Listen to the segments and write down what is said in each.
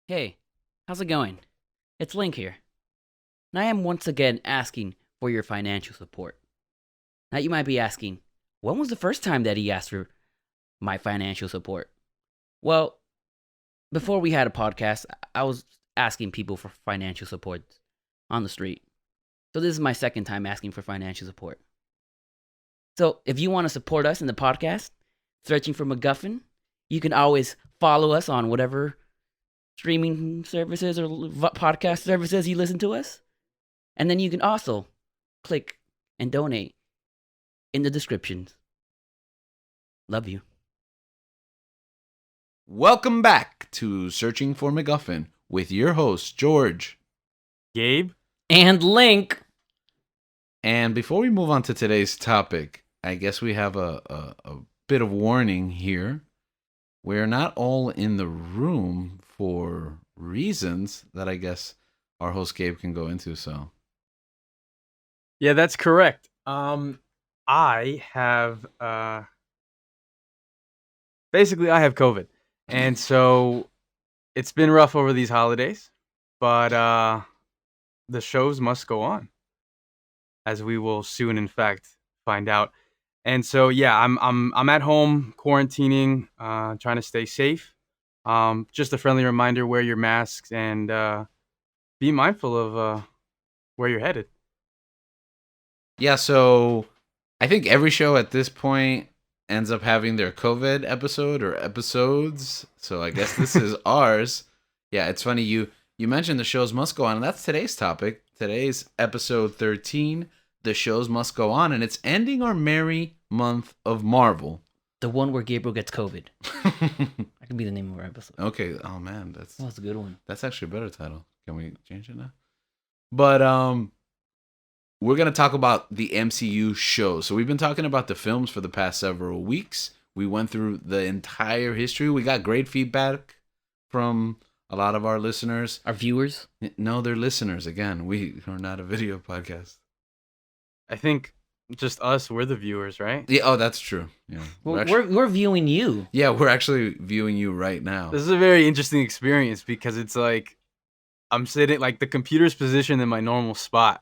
Hey, how's it going? It's Link here. And I am once again asking for your financial support. Now you might be asking, when was the first time that he asked for my financial support? Well, before we had a podcast, I was asking people for financial support on the street. So this is my second time asking for financial support. So if you want to support us in the podcast, searching for MacGuffin, you can always follow us on whatever streaming services or podcast services you listen to us. And then you can also click and donate in the descriptions. Love you. Welcome back to Searching for MacGuffin with your host, George. Gabe? And Link. And before we move on to today's topic, I guess we have a bit of warning here. We're not all in the room for reasons that I guess our host Gabe can go into, so. Yeah, that's correct. I have basically I have COVID. And so it's been rough over these holidays, but the shows must go on, as we will soon in fact find out. And so yeah, I'm at home quarantining, trying to stay safe. Just a friendly reminder, wear your masks and be mindful of where you're headed. Yeah, so I think every show at this point ends up having their COVID episode or episodes. So I guess this is ours. Yeah, it's funny you mentioned the shows must go on, and that's today's topic. Today's episode 13, the shows must go on, and it's ending our merry month of Marvel. The one where Gabriel gets COVID. That could be the name of our episode. Okay. Oh man, that's a good one. That's actually a better title. Can we change it now? But we're going to talk about the MCU shows. So we've been talking about the films for the past several weeks. We went through the entire history. We got great feedback from a lot of our listeners. Our viewers? No, they're listeners. Again, we are not a video podcast. I think just us, we're the viewers, right? Yeah. Oh, that's true. Yeah. Well, we're viewing you. Yeah, we're actually viewing you right now. This is a very interesting experience because it's like I'm sitting, like the computer's positioned in my normal spot.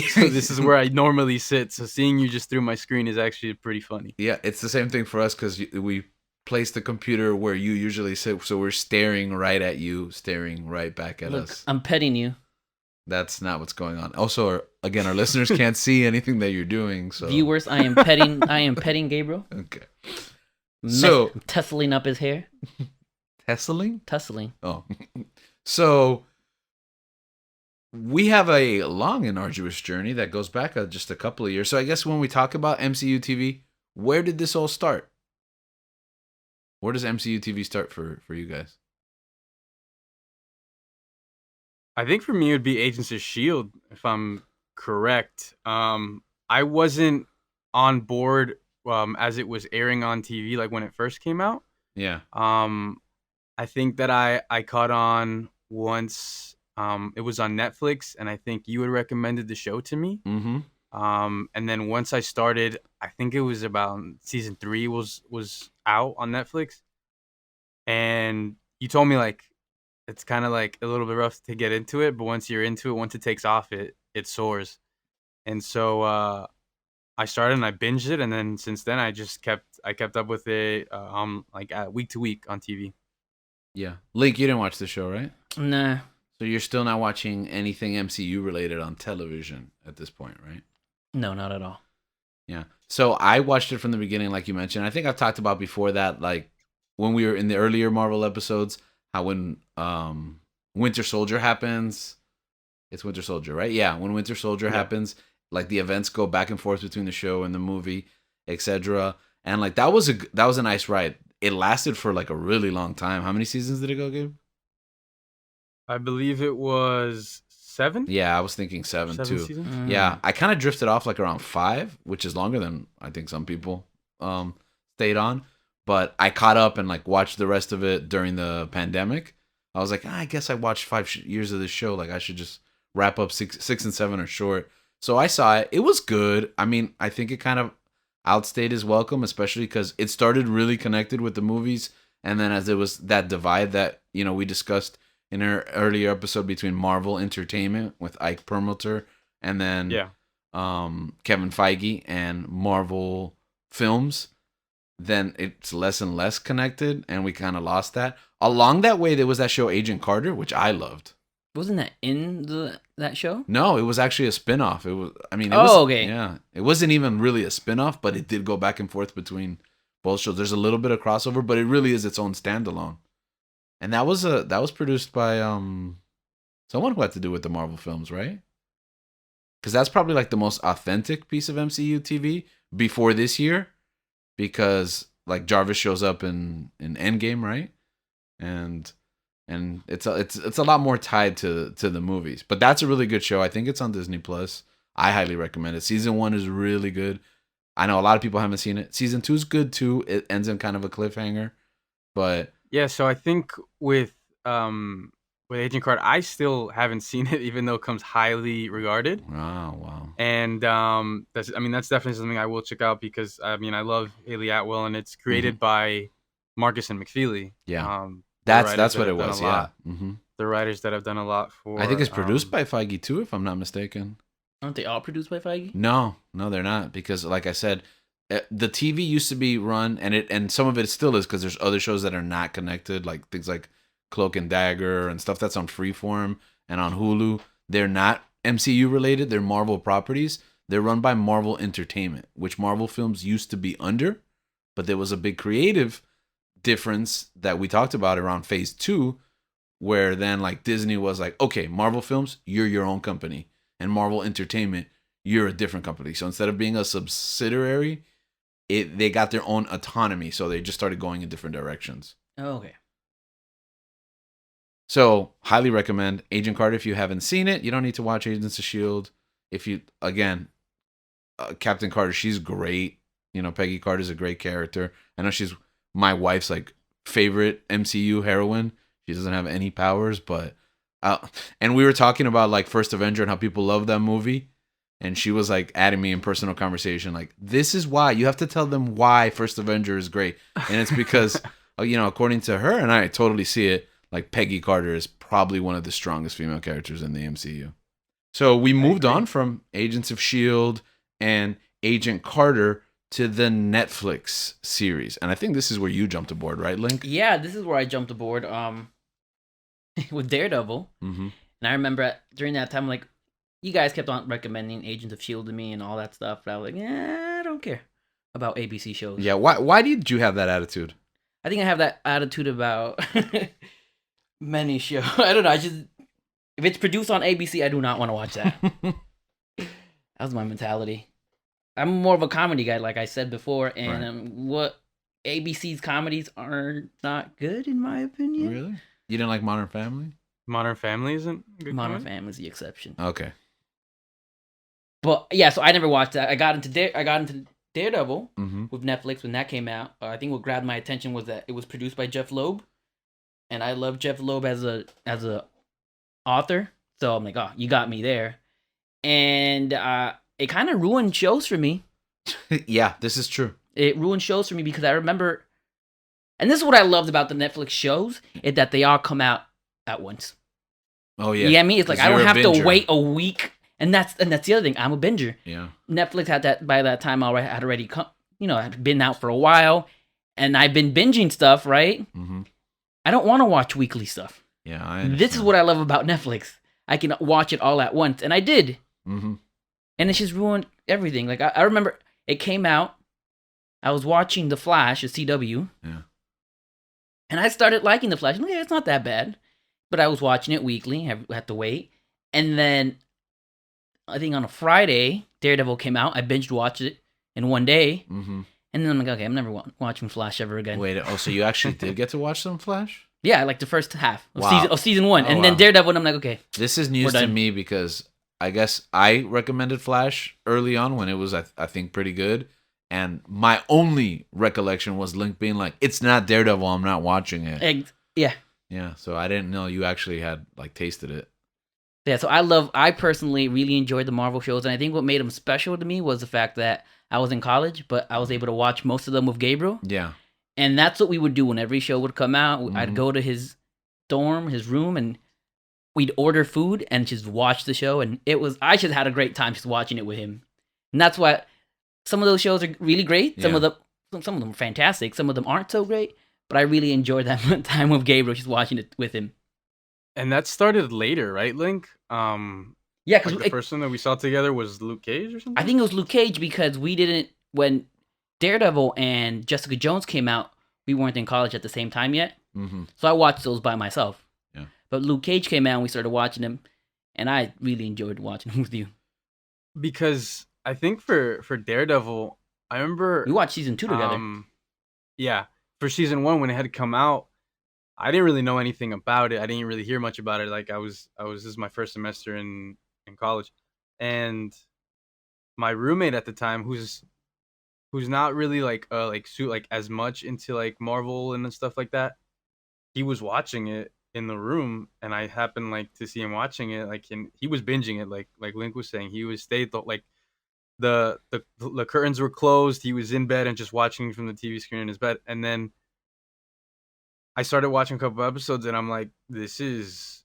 So this is where I normally sit. So seeing you just through my screen is actually pretty funny. Yeah, it's the same thing for us because we place the computer where you usually sit. So we're staring right at you, staring right back at us. I'm petting you. That's not what's going on. Also, again, our listeners can't see anything that you're doing. So viewers, I am petting Gabriel. Okay. So tussling up his hair. Tussling? Oh. So we have a long and arduous journey that goes back just a couple of years. So I guess when we talk about MCU TV, where did this all start? Where does MCU TV start for you guys? I think for me it would be Agents of S.H.I.E.L.D., if I'm correct. I wasn't on board as it was airing on TV, like when it first came out. Yeah. I think that I caught on once. It was on Netflix, and I think you had recommended the show to me. Mm-hmm. And then once I started, I think it was about season 3 was out on Netflix, and you told me like it's kind of like a little bit rough to get into it, but once you're into it, once it takes off, it soars. And so I started and I binged it, and then since then I kept up with it like week to week on TV. Yeah. Link, you didn't watch the show, right? Nah. So you're still not watching anything MCU related on television at this point, right? No, not at all. Yeah. So I watched it from the beginning, like you mentioned. I think I've talked about before that, like when we were in the earlier Marvel episodes, how when Winter Soldier happens, it's Winter Soldier, right? Yeah. When Winter Soldier happens, like the events go back and forth between the show and the movie, etc. And like that was a nice ride. It lasted for like a really long time. How many seasons did it go, Gabe? I believe it was 7. Yeah, I was thinking 7 too. Seasons? Yeah, I kind of drifted off like around 5, which is longer than I think some people stayed on. But I caught up and like watched the rest of it during the pandemic. I was like, I guess I watched 5 years of this show. Like I should just wrap up 6 and 7 are short. So I saw it. It was good. I mean, I think it kind of outstayed his welcome, especially because it started really connected with the movies. And then as it was that divide that, we discussed in our earlier episode between Marvel Entertainment with Ike Perlmutter and then Kevin Feige and Marvel Films, then it's less and less connected, and we kind of lost that. Along that way, there was that show Agent Carter, which I loved. Wasn't that in that show? No, it was actually a spin-off. It was, I mean, okay. Yeah, it wasn't even really a spin-off, but it did go back and forth between both shows. There's a little bit of crossover, but it really is its own standalone. And that was produced by someone who had to do with the Marvel films, right? Because that's probably like the most authentic piece of MCU TV before this year, because like Jarvis shows up in Endgame, right? And it's a lot more tied to the movies. But that's a really good show. I think it's on Disney Plus. I highly recommend it. Season 1 is really good. I know a lot of people haven't seen it. Season 2 is good too. It ends in kind of a cliffhanger, but yeah. So I think with Agent Carter, I still haven't seen it, even though it comes highly regarded. Oh wow. And that's definitely something I will check out, because I love Haley Atwell, and it's created by Marcus and McFeely. Yeah. That's what it was. Yeah. Mm-hmm. The writers that have done a lot for. I think it's produced by Feige too, if I'm not mistaken. Aren't they all produced by Feige? No, they're not, because like I said, the TV used to be run, and some of it still is, because there's other shows that are not connected, like things like Cloak and Dagger and stuff that's on Freeform and on Hulu. They're not MCU related. They're Marvel properties. They're run by Marvel Entertainment, which Marvel Films used to be under, but there was a big creative difference that we talked about around Phase 2, where then like Disney was like, okay, Marvel Films, you're your own company, and Marvel Entertainment, you're a different company. So instead of being a subsidiary, they got their own autonomy. So they just started going in different directions. Oh, okay. So highly recommend Agent Carter if you haven't seen it. You don't need to watch Agents of S.H.I.E.L.D. If you, again, Captain Carter, she's great. You know, Peggy Carter's a great character. I know she's my wife's like favorite MCU heroine. She doesn't have any powers, but and we were talking about like First Avenger and how people love that movie, and she was like adding me in personal conversation like, this is why you have to tell them why First Avenger is great, and it's because you know, according to her, and I totally see it, like Peggy Carter is probably one of the strongest female characters in the MCU. So we moved on from Agents of S.H.I.E.L.D. and Agent Carter to the Netflix series. And I think this is where you jumped aboard, right, Link? Yeah, this is where I jumped aboard with Daredevil. Mm-hmm. And I remember during that time, like, you guys kept on recommending Agents of S.H.I.E.L.D. to me and all that stuff. But I was like, I don't care about ABC shows. Yeah, why did you have that attitude? I think I have that attitude about many shows. I don't know. If it's produced on ABC, I do not want to watch that. That was my mentality. I'm more of a comedy guy, like I said before, and what ABC's comedies are not good, in my opinion. Really? You didn't like Modern Family? Modern Family isn't good. Modern Family is the exception. Okay. But yeah, so I never watched that. I got into Daredevil Mm-hmm. with Netflix when that came out. I think what grabbed my attention was that it was produced by Jeff Loeb, and I love Jeff Loeb as a author. So I'm like, oh, you got me there, and it kind of ruined shows for me. Yeah, this is true. It ruined shows for me because I remember, and this is what I loved about the Netflix shows, is that they all come out at once. Oh yeah. You know what I mean? It's like I don't have to wait a week, and that's the other thing. I'm a binger. Yeah. Netflix had that by that time already had already come, had been out for a while, and I've been binging stuff, right? Mm-hmm. I don't want to watch weekly stuff. Yeah, I understand. This is what I love about Netflix. I can watch it all at once, and I did. Mm-hmm. And it's just ruined everything. Like I remember it came out. I was watching The Flash at CW. Yeah. And I started liking The Flash. Yeah, it's not that bad. But I was watching it weekly. I had to wait. And then I think on a Friday, Daredevil came out. I binged watched it in one day. Mm-hmm. And then I'm like, okay, I'm never watching Flash ever again. Wait, so you actually did get to watch some Flash? Yeah, like the first half of, Wow. season one. Oh, and then wow. Daredevil, and I'm like, okay. This is news to me because I guess I recommended Flash early on when it was, I think, pretty good. And my only recollection was Link being like, it's not Daredevil, I'm not watching it. Yeah. Yeah, so I didn't know you actually had, like, tasted it. Yeah, so I personally really enjoyed the Marvel shows. And I think what made them special to me was the fact that I was in college, but I was able to watch most of them with Gabriel. Yeah. And that's what we would do when every show would come out. Mm-hmm. I'd go to his dorm, his room, and we'd order food and just watch the show. And I just had a great time just watching it with him. And that's why some of those shows are really great. Some of them are fantastic. Some of them aren't so great. But I really enjoyed that time with Gabriel, just watching it with him. And that started later, right, Link? Yeah, because the first one that we saw together was Luke Cage or something? I think it was Luke Cage because when Daredevil and Jessica Jones came out, we weren't in college at the same time yet. Mm-hmm. So I watched those by myself. Yeah. But Luke Cage came out and we started watching them. And I really enjoyed watching them with you. Because I think for Daredevil, I remember... We watched season 2 together. Yeah. For season 1, when it had come out, I didn't really know anything about it. I didn't really hear much about it. Like this is my first semester in college, and my roommate at the time, who's not really like as much into like Marvel and stuff like that, he was watching it in the room, and I happened like to see him watching it. Like, and he was binging it. Like Link was saying, he was like the curtains were closed. He was in bed and just watching from the TV screen in his bed, and then I started watching a couple episodes, and I'm like, this is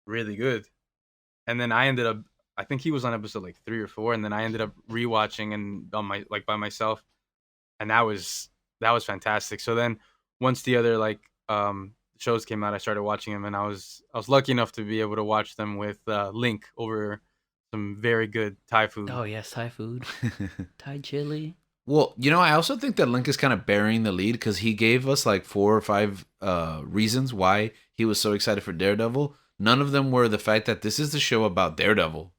really good. And then I think he was on episode like 3 or 4, and then I ended up rewatching and by myself, and that was fantastic. So then once the other shows came out, I started watching them, and I was lucky enough to be able to watch them with Link over some very good Thai food. Oh yes, Thai food, Thai chili. Well, I also think that Link is kind of bearing the lead because he gave us like 4 or 5 reasons why he was so excited for Daredevil. None of them were the fact that this is the show about Daredevil,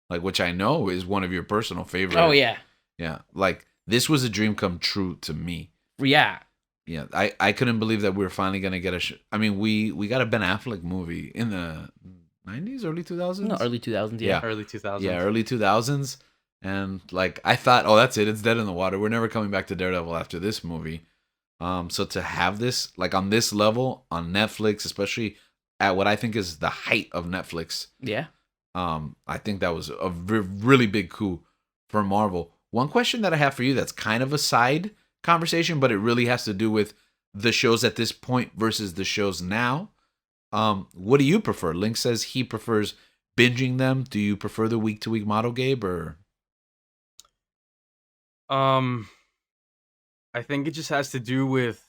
like, which I know is one of your personal favorites. Oh yeah, yeah. Like, this was a dream come true to me. Yeah. Yeah, I couldn't believe that we were finally gonna get I mean, we got a Ben Affleck movie in the 90s, early 2000s. No, early 2000s. Yeah, early 2000s. Yeah, early 2000s. And like I thought, oh, that's it. It's dead in the water. We're never coming back to Daredevil after this movie. So to have this like on this level on Netflix, especially at what I think is the height of Netflix. Yeah. I think that was a really big coup for Marvel. One question that I have for you that's kind of a side conversation, but it really has to do with the shows at this point versus the shows now. What do you prefer? Link says he prefers binging them. Do you prefer the week-to-week model, Gabe, or? I think it just has to do with,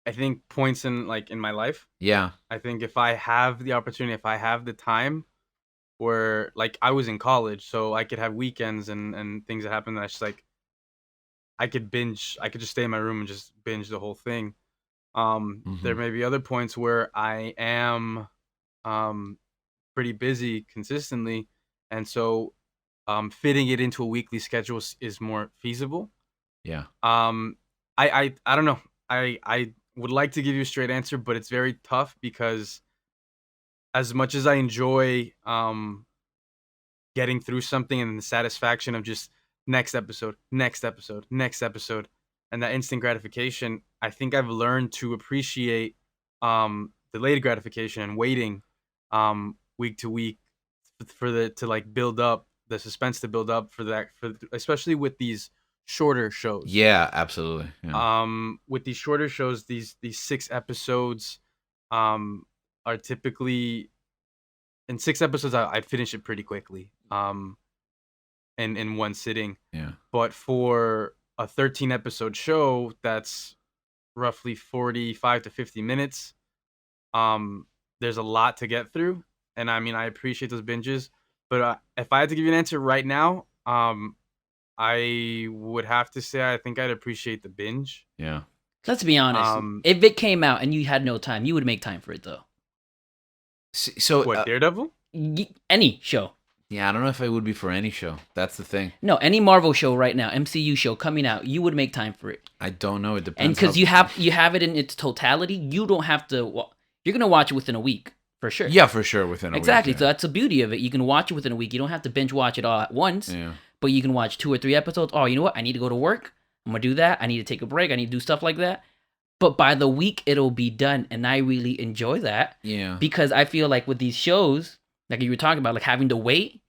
I think, points in my life. Yeah. I think if I have the opportunity, if I have the time, where like I was in college, so I could have weekends and things that happen that I just like, I could just stay in my room and just binge the whole thing. There may be other points where I am pretty busy consistently, and so fitting it into a weekly schedule is more feasible. Yeah. I don't know. I would like to give you a straight answer, but it's very tough because as much as I enjoy getting through something and the satisfaction of just next episode, and that instant gratification, I think I've learned to appreciate delayed gratification and waiting week to week to build up the suspense, to build up for especially with these shorter shows. Yeah, absolutely. Yeah. With these shorter shows, these 6 episodes are typically, in 6 episodes I finish it pretty quickly in one sitting. Yeah. But for a 13 episode show that's roughly 45 to 50 minutes, there's a lot to get through, and I mean, I appreciate those binges, but if I had to give you an answer right now, I would have to say I think I'd appreciate the binge. Yeah. Let's be honest. If it came out and you had no time, you would make time for it though. So what, Daredevil? Any show. Yeah, I don't know if it would be for any show. That's the thing. No, any Marvel show right now, MCU show coming out, you would make time for it. I don't know. It depends. And because you have it in its totality, you don't have to. You're gonna watch it within a week for sure. Yeah, for sure within a week. Exactly. Yeah. So that's the beauty of it. You can watch it within a week. You don't have to binge watch it all at once. Yeah. But you can watch 2 or 3 episodes. Oh, you know what? I need to go to work. I'm gonna do that. I need to take a break. I need to do stuff like that. But by the week, it'll be done, and I really enjoy that. Yeah. Because I feel like with these shows, like you were talking about, like having to wait,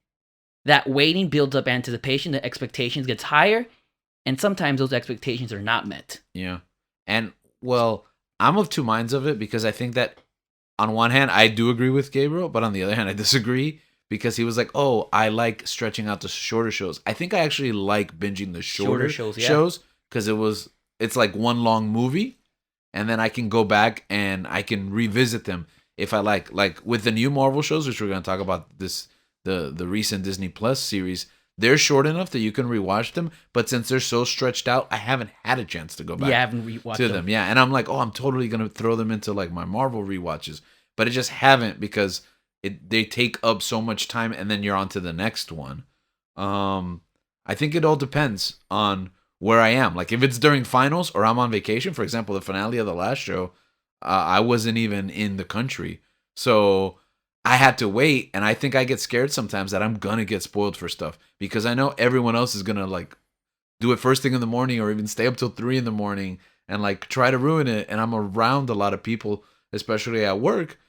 that waiting builds up anticipation. The expectations gets higher, and sometimes those expectations are not met. Yeah. And well, I'm of two minds of it because I think that on one hand I do agree with Gabriel, but on the other hand I disagree because he was like, "Oh, I like stretching out the shorter shows." I think I actually like binging the shorter shows, yeah. shows because it's like one long movie, and then I can go back and I can revisit them if I like. Like with the new Marvel shows, which we're gonna talk about the recent Disney Plus series. They're short enough that you can rewatch them, but since they're so stretched out, I haven't had a chance to go back Yeah, I haven't rewatched to them. Yeah, and I'm like, oh, I'm totally gonna throw them into like my Marvel rewatches, but I just haven't because they take up so much time, and then you're on to the next one. I think it all depends on where I am. Like if it's during finals or I'm on vacation, for example, the finale of the last show, I wasn't even in the country, so I had to wait, and I think I get scared sometimes that I'm gonna get spoiled for stuff because I know everyone else is gonna like do it first thing in the morning or even stay up till 3 in the morning and like try to ruin it. And I'm around a lot of people, especially at work.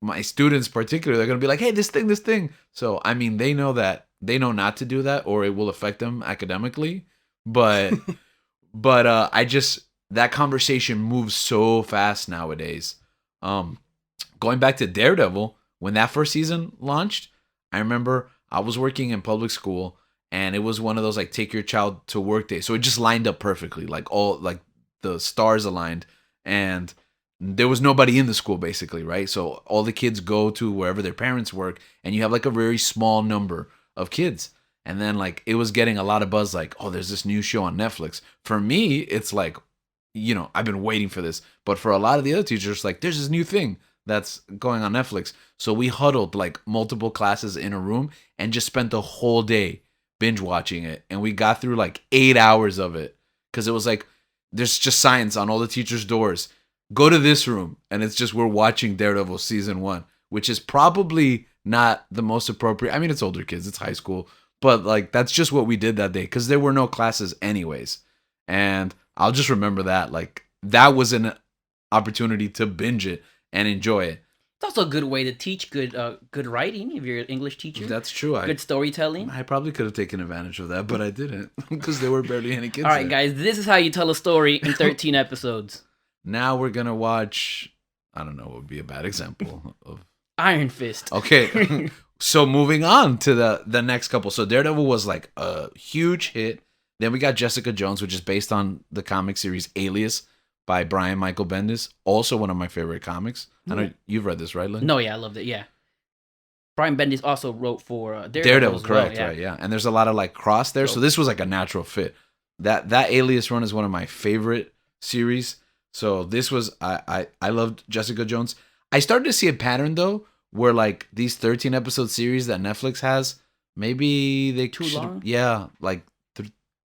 My students, particularly, they're gonna be like, "Hey, this thing." So I mean, they know not to do that, or it will affect them academically. But I just that conversation moves so fast nowadays. Going back to Daredevil, when that first season launched, I remember I was working in public school and it was one of those like take your child to work days. So it just lined up perfectly, like all like the stars aligned, and there was nobody in the school basically, right? So all the kids go to wherever their parents work, and you have like a very small number of kids. And then like it was getting a lot of buzz, like, oh, there's this new show on Netflix. For me, it's like, I've been waiting for this. But for a lot of the other teachers, like, there's this new thing that's going on Netflix. So we huddled like multiple classes in a room and just spent the whole day binge watching it. And we got through like 8 hours of it because it was like, there's just signs on all the teachers' doors. Go to this room. And it's just, we're watching Daredevil season 1, which is probably not the most appropriate. I mean, it's older kids, it's high school, but like, that's just what we did that day because there were no classes anyways. And I'll just remember that. Like, that was an opportunity to binge it and enjoy it. It's also a good way to teach good writing if you're an English teacher. That's true. Good storytelling. I probably could have taken advantage of that, but I didn't because there were barely any kids. All right, guys, this is how you tell a story in 13 episodes. Now we're going to watch, I don't know what would be a bad example of Iron Fist. Okay. So moving on to the next couple. So Daredevil was like a huge hit. Then we got Jessica Jones, which is based on the comic series Alias by Brian Michael Bendis. Also one of my favorite comics. I know you've read this, right, Lynn? No, yeah, I loved it, yeah. Brian Bendis also wrote for Daredevil, correct, right, yeah. And there's a lot of like cross there. So this was like a natural fit. That Alias run is one of my favorite series. So this was, I loved Jessica Jones. I started to see a pattern though, where like these 13 episode series that Netflix has, maybe they too long. Yeah, like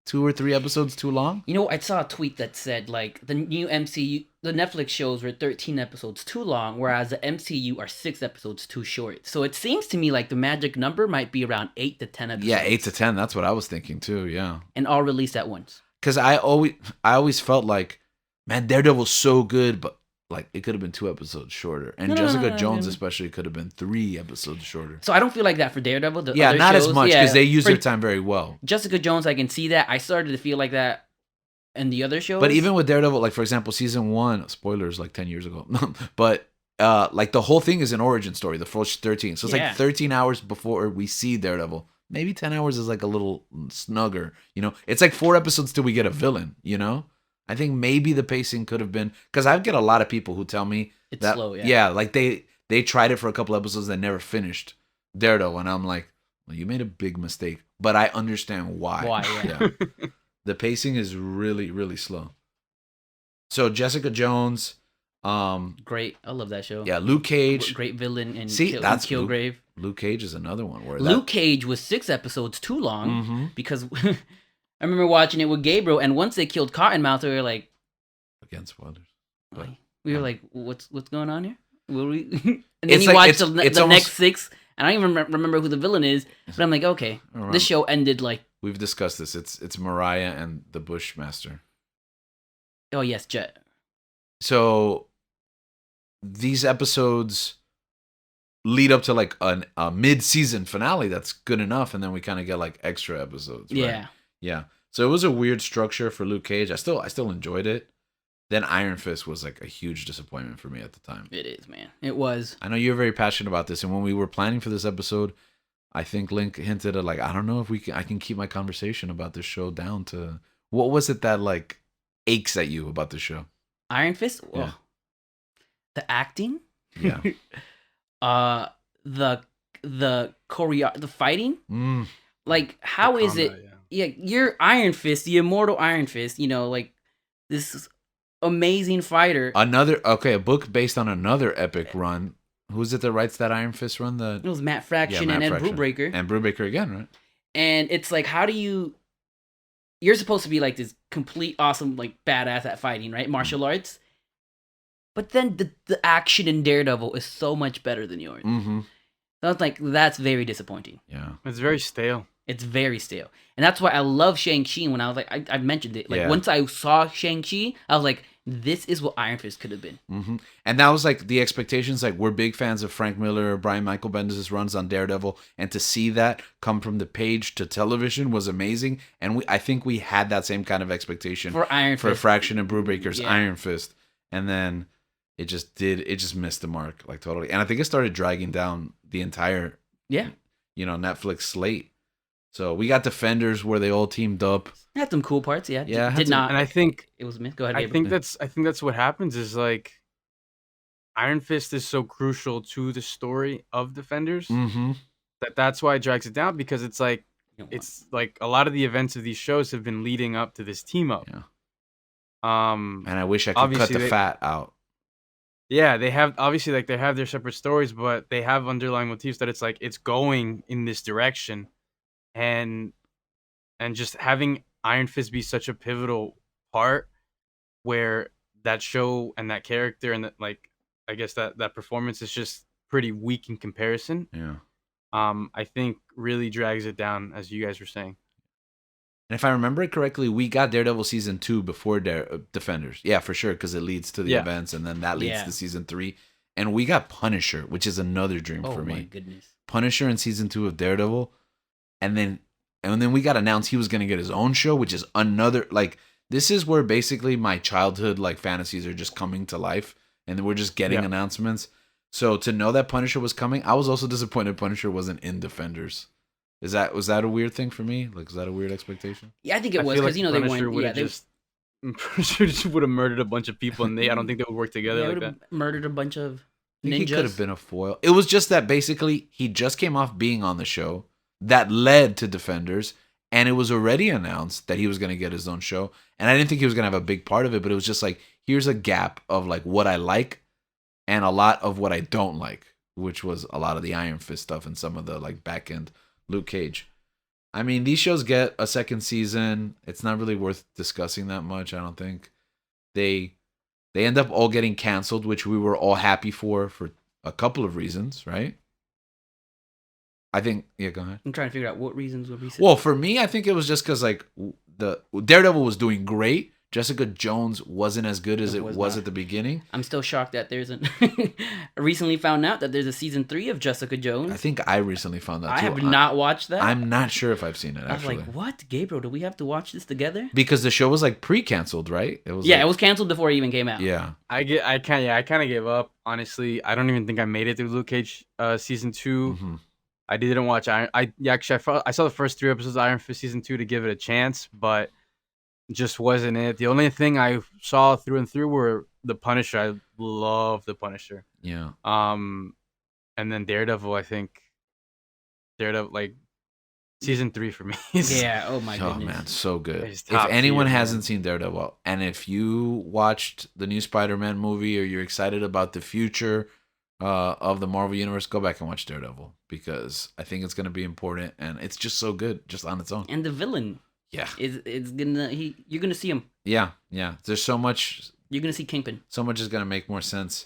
2 or 3 episodes too long. You know, I saw a tweet that said like the new MCU, the Netflix shows were 13 episodes too long, whereas the MCU are 6 episodes too short. So it seems to me like the magic number might be around 8 to 10 episodes. Yeah, 8 to 10. That's what I was thinking too. Yeah, and all released at once. Because I always felt like, man, Daredevil's so good, but like it could have been 2 episodes shorter, and Jessica Jones especially could have been 3 episodes shorter. So I don't feel like that for Daredevil. The yeah, other not shows, as much because they use their time very well. Jessica Jones, I can see that. I started to feel like that in the other shows. But even with Daredevil, like for example, season 1, spoilers, like 10 years ago, but like the whole thing is an origin story. The first 13, so it's like 13 hours before we see Daredevil. Maybe 10 hours is like a little snugger. It's like 4 episodes till we get a villain. I think maybe the pacing could have been, because I get a lot of people who tell me it's that, slow. Yeah, like they tried it for a couple episodes and never finished Daredevil, and I'm like, well, you made a big mistake, but I understand why. Yeah. The pacing is really, really slow. So Jessica Jones, great. I love that show. Yeah, Luke Cage, great villain in that's Killgrave. Luke Cage is another one where Luke Cage was 6 episodes too long because. I remember watching it with Gabriel, and once they killed Cottonmouth, we were like, again, spoilers. But, we were like, what's going on here? Will we? And then you watch the next 6, and I don't even remember who the villain is. But I'm like, okay, this show ended like. We've discussed this. It's Mariah and the Bushmaster. Oh yes, Jet. So these episodes lead up to like a mid-season finale that's good enough, and then we kind of get like extra episodes. Right? Yeah. Yeah. So it was a weird structure for Luke Cage. I still enjoyed it. then Iron Fist was like a huge disappointment for me at the time. It is, man. It was. I know you're very passionate about this, and when we were planning for this episode, I think Link hinted at like, I don't know if I can keep my conversation about this show down to what was it that like aches at you about the show? Iron Fist. Yeah. Oh. The acting. Yeah. The choreo, the fighting. Mm. Like, how is it? Combat, Yeah, you're Iron Fist, the immortal Iron Fist. You know, like this amazing fighter. A book based on another epic run. Who's it that writes that Iron Fist run? It was Matt Fraction Matt and Ed Fraction. Brubaker. And Brubaker again, right? And it's like, how do you're supposed to be like this complete awesome, like badass at fighting, right? Martial arts. But then the action in Daredevil is so much better than yours. Mm-hmm. So I was like, that's very disappointing. Yeah. It's very stale. It's very stale. And that's why I love Shang-Chi when I was like, I mentioned it. Like, Yeah. once I saw Shang-Chi, I was like, this is what Iron Fist could have been. Mm-hmm. And that was like the expectations. Like, we're big fans of Frank Miller, Brian Michael Bendis' runs on Daredevil, and to see that come from the page to television was amazing. And I think we had that same kind of expectation For Iron for Fist. Fraction and Brubaker's Yeah. Iron Fist, and then it just missed the mark, like totally. And I think it started dragging down the entire Netflix slate. So we got Defenders where they all teamed up. It had some cool parts, yeah. Yeah, it had Did some- not. And I think It was me. Go ahead, I Gabriel. think that's what happens is like Iron Fist is so crucial to the story of Defenders Mm-hmm. that's why it drags it down, because it's like You know what? it's like a lot of the events of these shows have been leading up to this team up. Yeah. And I wish I could cut Obviously the they- fat out. yeah, they have obviously like they have their separate stories, but they have underlying motifs that it's like it's going in this direction, and just having Iron Fist be such a pivotal part where that show and that character and that, like, I guess that performance is just pretty weak in comparison. Yeah. I think really drags it down, as you guys were saying. And if I remember it correctly, we got Daredevil season 2 before Defenders. Yeah, for sure, because it leads to the Yeah. events, and then that leads Yeah. to season 3. And we got Punisher, which is another dream Oh for my me. goodness. Punisher in season 2 of Daredevil, and then we got announced he was gonna get his own show, which is another, like, this is where basically my childhood like fantasies are just coming to life, and we're just getting Yeah. announcements. So to know that Punisher was coming, I was also disappointed Punisher wasn't in Defenders. Was that a weird thing for me? Like, was that a weird expectation? Yeah, I think it I was feel because like they Punisher weren't. would Yeah, have they just Punisher just would have murdered a bunch of people, and I don't think they would work together like would that. have murdered a bunch of I think he could have ninjas. been a foil. It was just that basically he just came off being on the show that led to Defenders, and it was already announced that he was going to get his own show. And I didn't think he was going to have a big part of it, but it was just like, here's a gap of like what I like and a lot of what I don't like, which was a lot of the Iron Fist stuff and some of the like back end Luke Cage. I mean, these shows get a second season. It's not really worth discussing that much, I don't think. They end up all getting canceled, which we were all happy for a couple of reasons, right? I think, yeah, go ahead. I'm trying to figure out what reasons would be. Well, for me, I think it was just because like the Daredevil was doing great. Jessica Jones wasn't as good as It it was was not. at the beginning. I'm still shocked that there's an. I recently found out that there's a season 3 of Jessica Jones. I think I recently found that too. I have not watched that. I'm not sure if I've seen it I was actually. like, what, Gabriel? Do we have to watch this together? Because the show was like pre-canceled, right? It was Yeah, like, it was canceled before it even came out. Yeah. I kind of gave up, honestly. I don't even think I made it through Luke Cage season 2. Mhm. I didn't watch Iron. I saw the first 3 episodes of Iron Fist season 2 to give it a chance, but just wasn't it. The only thing I saw through and through were the Punisher. I love the Punisher. Yeah. And then Daredevil. I think Daredevil, like season 3 for me. Yeah. Oh my Oh goodness. man, so good. It's If top anyone tier, man. hasn't seen Daredevil, and if you watched the new Spider-Man movie or you're excited about the future of the Marvel Universe, go back and watch Daredevil, because I think it's going to be important, and it's just so good just on its own. And the villain Yeah. is gonna you're gonna see him. Yeah. There's so much You're gonna see Kingpin. is going to make more sense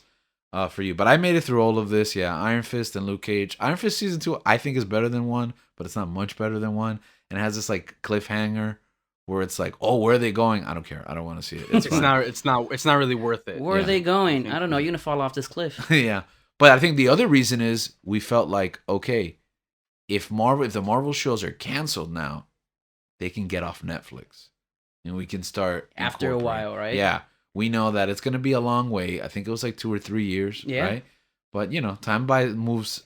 for you. But I made it through all of this. Yeah, Iron Fist and Luke Cage. Iron Fist season 2 I think is better than 1, but it's not much better than 1. And it has this like cliffhanger where it's like, oh, where are they going? I don't care. I don't want to see it. It's It's fine. not really worth it. Where Yeah. are they going? think I don't know. so. You're gonna fall off this cliff. Yeah. But I think the other reason is we felt like, okay, if the Marvel shows are canceled now, they can get off Netflix. And we can start After a incorporating- while, right? Yeah. We know that it's going to be a long wait. I think it was like 2 or 3 years, Yeah. right? But, time moves,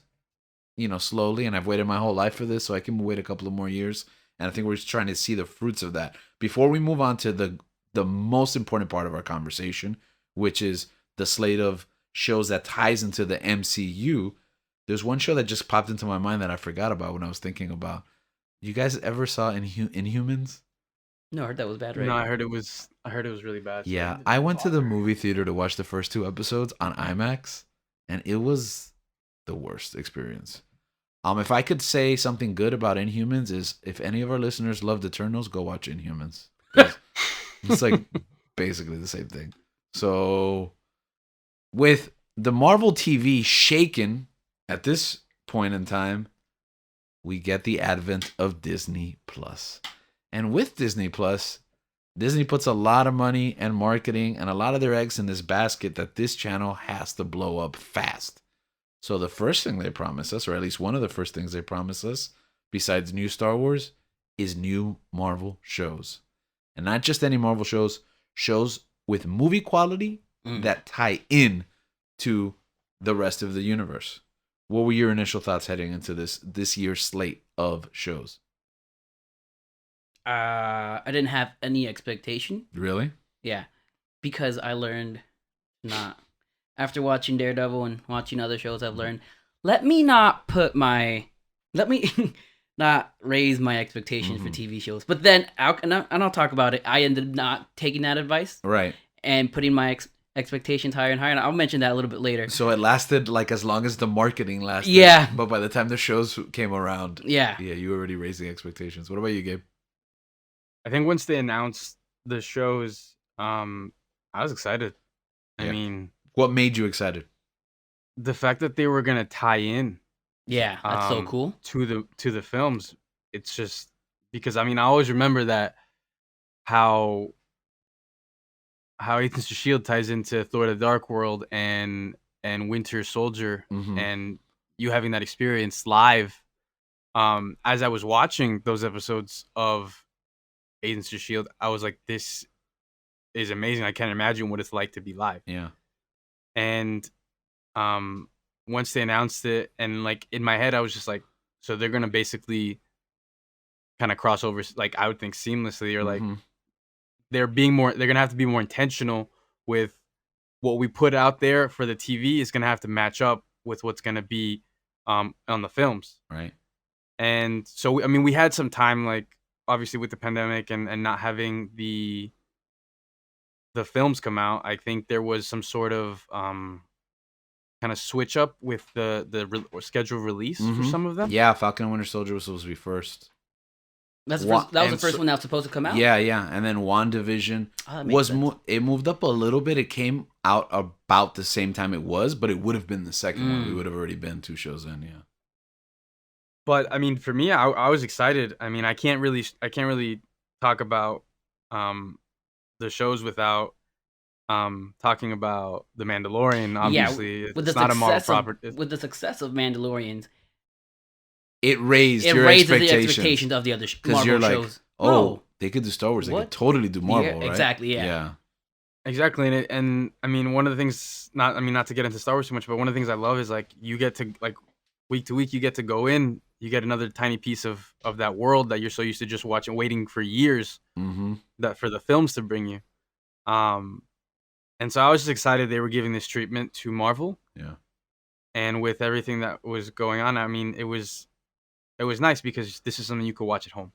slowly. And I've waited my whole life for this, so I can wait a couple of more years. And I think we're just trying to see the fruits of that. Before we move on to the most important part of our conversation, which is the slate of shows that ties into the MCU, there's one show that just popped into my mind that I forgot about when I was thinking about. You guys ever saw Inhumans? No, I heard that was bad, right? No, I heard it was really bad. so Yeah, it I didn't went to the bother. movie theater to watch the first 2 episodes on IMAX, and it was the worst experience. If I could say something good about Inhumans is if any of our listeners loved Eternals, go watch Inhumans. 'Cause it's like basically the same thing. So with the Marvel TV shaken at this point in time, we get the advent of Disney Plus. And with Disney Plus, Disney puts a lot of money and marketing and a lot of their eggs in this basket that this channel has to blow up fast. So the first thing they promise us, or at least one of the first things they promise us, besides new Star Wars, is new Marvel shows. And not just any Marvel shows, shows with movie quality that tie in to the rest of the universe. What were your initial thoughts heading into this year's slate of shows? I didn't have any expectation. Really? Yeah, because I learned not after watching Daredevil and watching other shows. I've learned let me not raise my expectations for TV shows. But then I'll talk about it. I ended up not taking that advice Right. and putting my expectations higher and higher. And I'll mention that a little bit later. So it lasted like as long as the marketing lasted. Yeah. But by the time the shows came around, Yeah. you were already raising expectations. What about you, Gabe? I think once they announced the shows, I was excited. Yeah. I mean, What made you excited? the fact that they were gonna tie in Yeah, that's so cool. to the films. It's just because I always remember that how Agents of Shield ties into Thor: The Dark World and Winter Soldier, Mhm. and you having that experience live. As I was watching those episodes of Agents of Shield, I was like, "This is amazing! I can't imagine what it's like to be live." Yeah. And once they announced it, and like in my head, I was just like, "So they're gonna basically kind of cross over, like I would think seamlessly, or like Mhm. they're gonna have to be more intentional with what we put out there for the TV is gonna have to match up with what's gonna be on the films." Right. And so we had some time, like obviously with the pandemic and not having the films come out. I think there was some sort of kind of switch up with the scheduled release for some of them. Yeah, Falcon and Winter Soldier was supposed to be first. That was and the first so- one that was supposed to come out. Yeah, and then WandaVision Oh, that makes sense. it moved up a little bit. It came out about the same time it was, but it would have been the second one. We would have already been 2 shows in. Yeah. But for me, I was excited. I can't really talk about the shows without talking about The Mandalorian. Obviously, with it's the not a Marvel success property. with the success of Mandalorians, It raised it your raises the expectations. expectations of the other Because Marvel you're like, shows. oh, No. they could do Star Wars. They What? could totally do Marvel, right? Exactly, yeah. Exactly, and one of the things, not to get into Star Wars too much, but one of the things I love is like you get to like week to week, you get to go in, you get another tiny piece of that world that you're so used to just watching, waiting for years Mm-hmm. that for the films to bring you. And so I was just excited they were giving this treatment to Marvel. Yeah. And with everything that was going on, it was nice because this is something you could watch at home.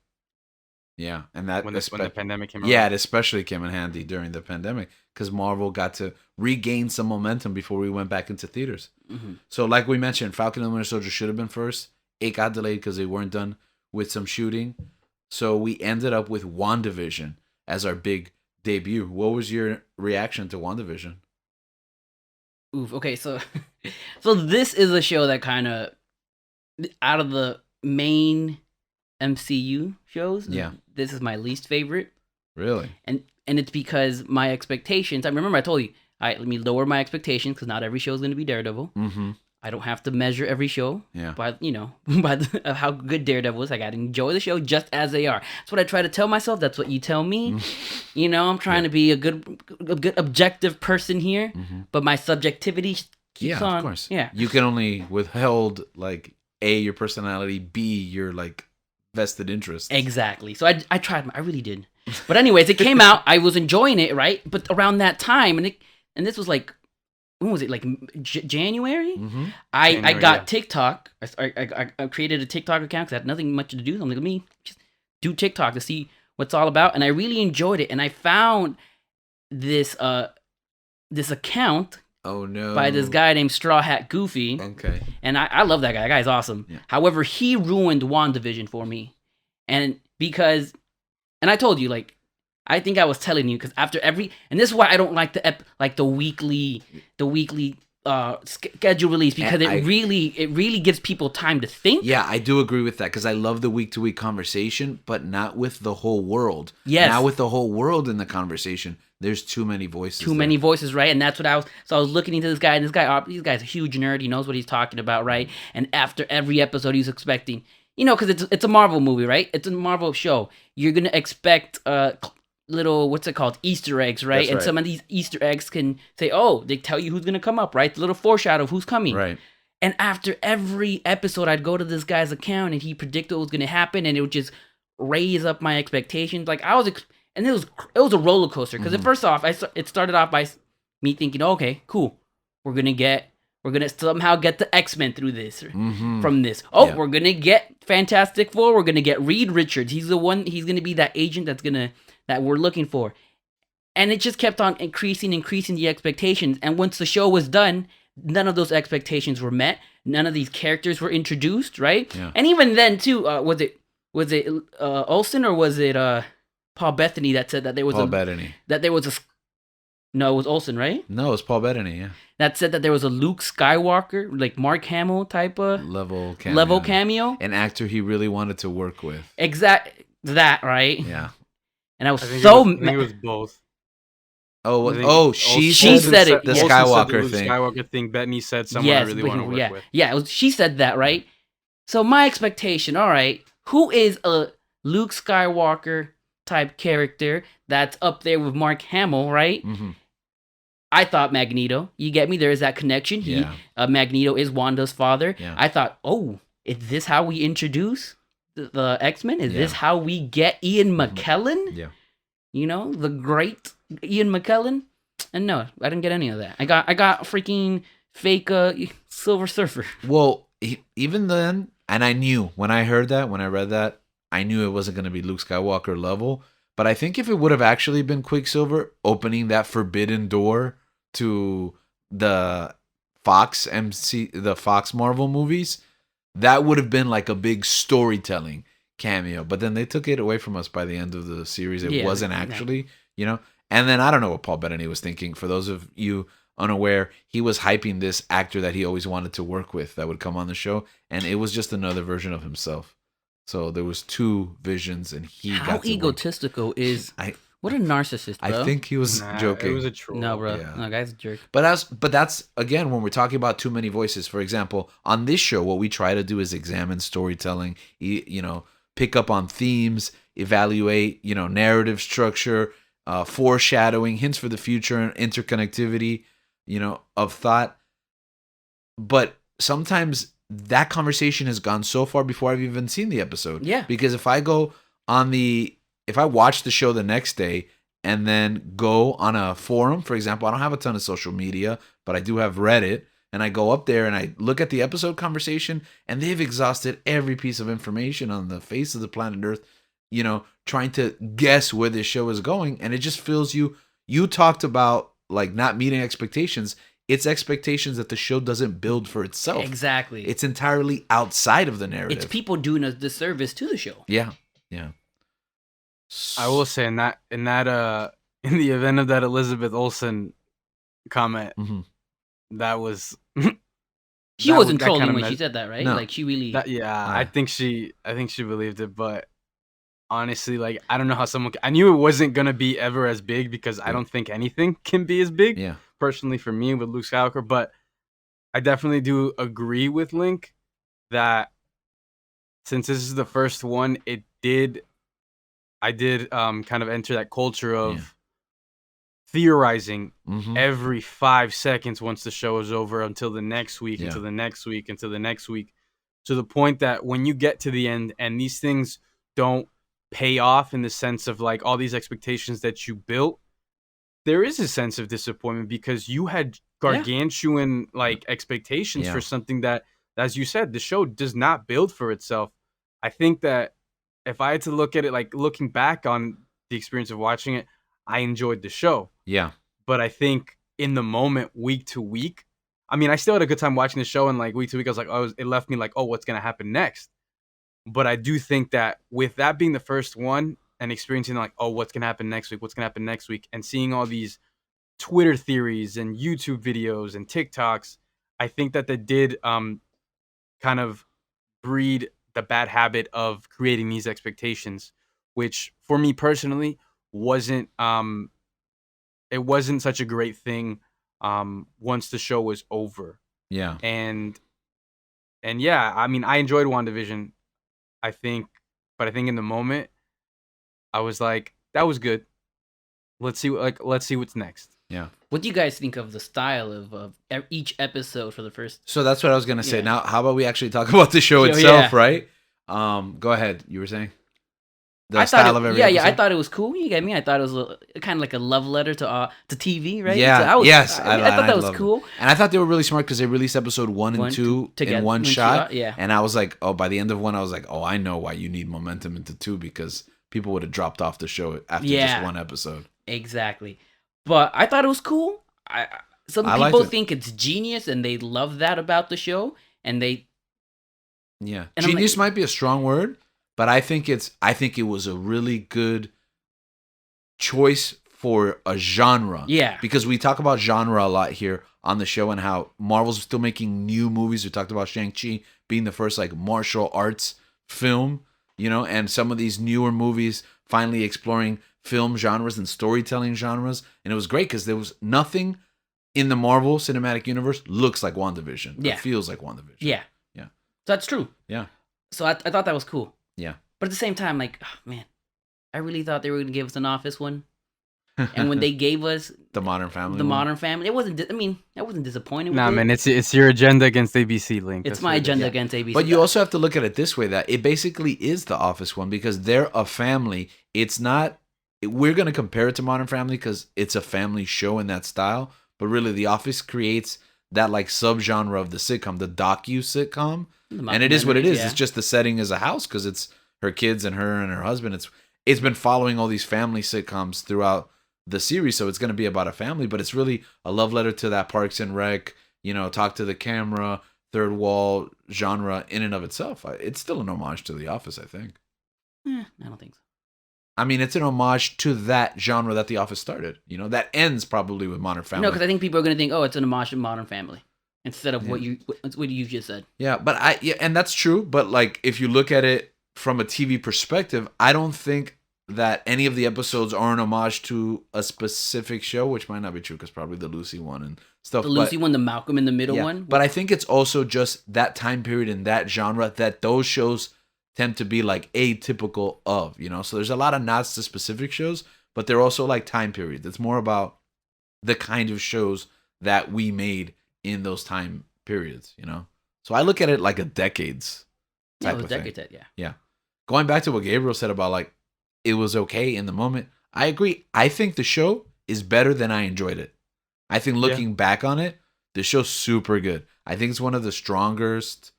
Yeah, and that when the pandemic came around. Yeah, it especially came in handy during the pandemic because Marvel got to regain some momentum before we went back into theaters. Mm-hmm. So, like we mentioned, Falcon and Winter Soldier should have been first. It got delayed because they weren't done with some shooting. So we ended up with WandaVision as our big debut. What was your reaction to WandaVision? Oof. Okay, so this is a show that kind of out of the main MCU shows. Yeah. This is my least favorite. Really? And it's because my expectations. I remember I told you, let me lower my expectations because not every show is going to be Daredevil. Mm-hmm. I don't have to measure every show Yeah. by by how good Daredevil is. I gotta enjoy the show just as they are. That's what I try to tell myself. That's what you tell me. I'm trying to be a good objective person here, but my subjectivity keeps on. Of course. Yeah, You can only withhold like A, your personality, B, your like vested interest. exactly. So I tried. I really did. But anyways, it came out. I was enjoying it, right? But around that time, and this was like, when was it? Like January? I January, got yeah. TikTok. I created a TikTok account because I had nothing much to do. I'm like, let me just do TikTok to see what's all about. And I really enjoyed it. And I found this this account Oh no. by this guy named Straw Hat Goofy. Okay. And I love that guy. That guy's awesome. Yeah. However, he ruined WandaVision for me. And because, and I told you, like, I think I was telling you, because after every, and this is why I don't like the weekly schedule release, because it really gives people time to think. Yeah, I do agree with that because I love the week to week conversation, but not with the whole world. Yes. Now with the whole world in the conversation, there's too many voices. Too many voices, right? And that's what I was. So I was looking into this guy, and this guy's a huge nerd. He knows what he's talking about, right? And after every episode, he's expecting, because it's a Marvel movie, right? It's a Marvel show. You're gonna expect little, what's it called, Easter eggs, right? That's And right. some of these Easter eggs can say, oh, they tell you who's gonna come up, right? The little foreshadow of who's coming. Right. And after every episode, I'd go to this guy's account, and he predicted what was gonna happen, and it would just raise up my expectations. Like and it was a roller coaster because first off, it started off by me thinking, okay, cool, we're gonna somehow get the X-Men through this from this. Oh, Yeah. we're gonna get Fantastic Four. We're gonna get Reed Richards. He's gonna be that agent that we're looking for. And it just kept on increasing the expectations. And once the show was done, none of those expectations were met. None of these characters were introduced, right? Yeah. And even then, too, was it Olsen or was it Paul Bettany that said that there was Paul Bettany. No, it was Olsen, right? No, it's Paul Bettany, yeah. That said that there was a Luke Skywalker, like Mark Hamill type of Level cameo. An actor he really wanted to work with. That, right? Yeah. And I was I think it was both. She She said it. The Olsen Skywalker Luke thing. Skywalker thing. Bettany said someone I really want to work with. Yeah, she said that, right? So my expectation, all right, who is a Luke Skywalker type character that's up there with Mark Hamill, right? Mm-hmm. I thought Magneto. You get me? There is that connection. Magneto is Wanda's father. Yeah. I thought, oh, is this how we introduce the X-Men? Is this Yeah. how we get Ian McKellen? Yeah. The great Ian McKellen? And no, I didn't get any of that. I got freaking fake Silver Surfer. Well, even then, and I knew when I read that, I knew it wasn't going to be Luke Skywalker level. But I think if it would have actually been Quicksilver opening that forbidden door to the Fox Marvel movies, that would have been like a big storytelling cameo. But then they took it away from us by the end of the series. It wasn't actually, And then I don't know what Paul Bettany was thinking. For those of you unaware, he was hyping this actor that he always wanted to work with that would come on the show, and it was just another version of himself. So there was two visions, and How got to egotistical is? What a narcissist, bro. I think he was joking. It was a troll. No, bro. Yeah. No, guy's a jerk. But that's again when we're talking about too many voices. For example, on this show, what we try to do is examine storytelling. Pick up on themes, evaluate narrative structure, foreshadowing, hints for the future, and interconnectivity, of thought. But sometimes that conversation has gone so far before I've even seen the episode. Yeah. Because if I watch the show the next day and then go on a forum, for example, I don't have a ton of social media, but I do have Reddit, and I go up there and I look at the episode conversation, and they've exhausted every piece of information on the face of the planet Earth, trying to guess where this show is going, and it just feels you talked about like not meeting expectations. It's expectations that the show doesn't build for itself. Exactly. It's entirely outside of the narrative. It's people doing a disservice to the show. Yeah. I will say in the event of that Elizabeth Olsen comment, Mm-hmm. that was She wasn't trolling when she said that, right? No. Like she really. I think she believed it, but honestly, like I don't know how I knew it wasn't gonna be ever as big because I don't think anything can be as big. Yeah. Personally, for me with Luke Skywalker, but I definitely do agree with Link that since this is the first one, I did kind of enter that culture of theorizing Mm-hmm. every 5 seconds once the show is over until the next week, Yeah. until the next week, until the next week, to the point that when you get to the end and these things don't pay off in the sense of like all these expectations that you built, there is a sense of disappointment because you had gargantuan like expectations for Yeah. something that, as you said, the show does not build for itself. I think that if I had to look at it, like looking back on the experience of watching it, I enjoyed the show. Yeah. But I think in the moment, week to week, I mean, I still had a good time watching the show, and like week to week, I was like, oh, it left me like, oh, what's gonna happen next? But I do think that with that being the first one and experiencing like, oh, what's gonna happen next week? What's gonna happen next week? And seeing all these Twitter theories and YouTube videos and TikToks, I think that they did kind of breed the bad habit of creating these expectations, which for me personally wasn't it wasn't such a great thing once the show was over. Yeah. And yeah, I mean, I enjoyed WandaVision, I think, but I think in the moment I was like, that was good. Let's see what's next. Yeah. What do you guys think of the style of each episode for the first? So that's what I was gonna say. Yeah. Now, how about we actually talk about the show Yeah, itself, yeah. right? Go ahead. You were saying the I style thought of it, every yeah, I episode? thought it was cool. You get me? I thought it was kind of like a love letter to TV, right? Yeah, So I was, yes, I thought that was loved it. cool. And I thought they were really smart because they released episode 1 and One, 2 together, in one one shot. Yeah. And I was like, oh, by the end of 1, I was like, oh, I know why you need momentum into 2 because people would have dropped off the show after Yeah. just one episode. Exactly. But I thought it was cool. Some I liked people it. think it's genius and they love that about the show, and they Yeah, And I'm like- genius might be a strong word, but I think it was a really good choice for a genre. Yeah. Because we talk about genre a lot here on the show and how Marvel's still making new movies. We talked about Shang-Chi being the first like martial arts film, and some of these newer movies finally exploring film genres and storytelling genres. And it was great because there was nothing in the Marvel Cinematic Universe looks like WandaVision. Yeah. It feels like WandaVision. Yeah. Yeah. So that's true. Yeah. So I thought that was cool. Yeah. But at the same time, like, oh, man, I really thought they were going to give us an Office one. And when they gave us the Modern Family. the one. Modern Family, it wasn't. I wasn't disappointed with Nah, it. man, it's your agenda against ABC, Link. It's That's my what it is. agenda against ABC. But you also have to look at it this way, that it basically is the Office one because they're a family. It's not, we're going to compare it to Modern Family because it's a family show in that style. But really, The Office creates that like subgenre of the sitcom, the docu sitcom. And it is what it is. Yeah. It's just the setting is a house because it's her kids and her husband. It's been following all these family sitcoms throughout the series, so it's going to be about a family, but it's really a love letter to that Parks and Rec, talk to the camera, third wall genre in and of itself. It's still an homage to The Office, I think. I don't think so. I mean, it's an homage to that genre that The Office started. That ends probably with Modern Family. No, because I think people are going to think, oh, it's an homage to Modern Family instead of what you just said. Yeah, but and that's true. But like, if you look at it from a TV perspective, I don't think that any of the episodes are an homage to a specific show, which might not be true because probably the Lucy one and stuff. The Lucy one, the Malcolm in the Middle Yeah, one. but I think it's also just that time period and that genre that those shows tend to be like atypical of, So there's a lot of nods to specific shows, but they're also like time periods. It's more about the kind of shows that we made in those time periods, So I look at it like a decades Yeah, type it was of thing. decades, yeah. Yeah. Going back to what Gabriel said about like it was okay in the moment. I agree. I think the show is better than I enjoyed it. I think looking back on it, the show's super good. I think it's one of the strongest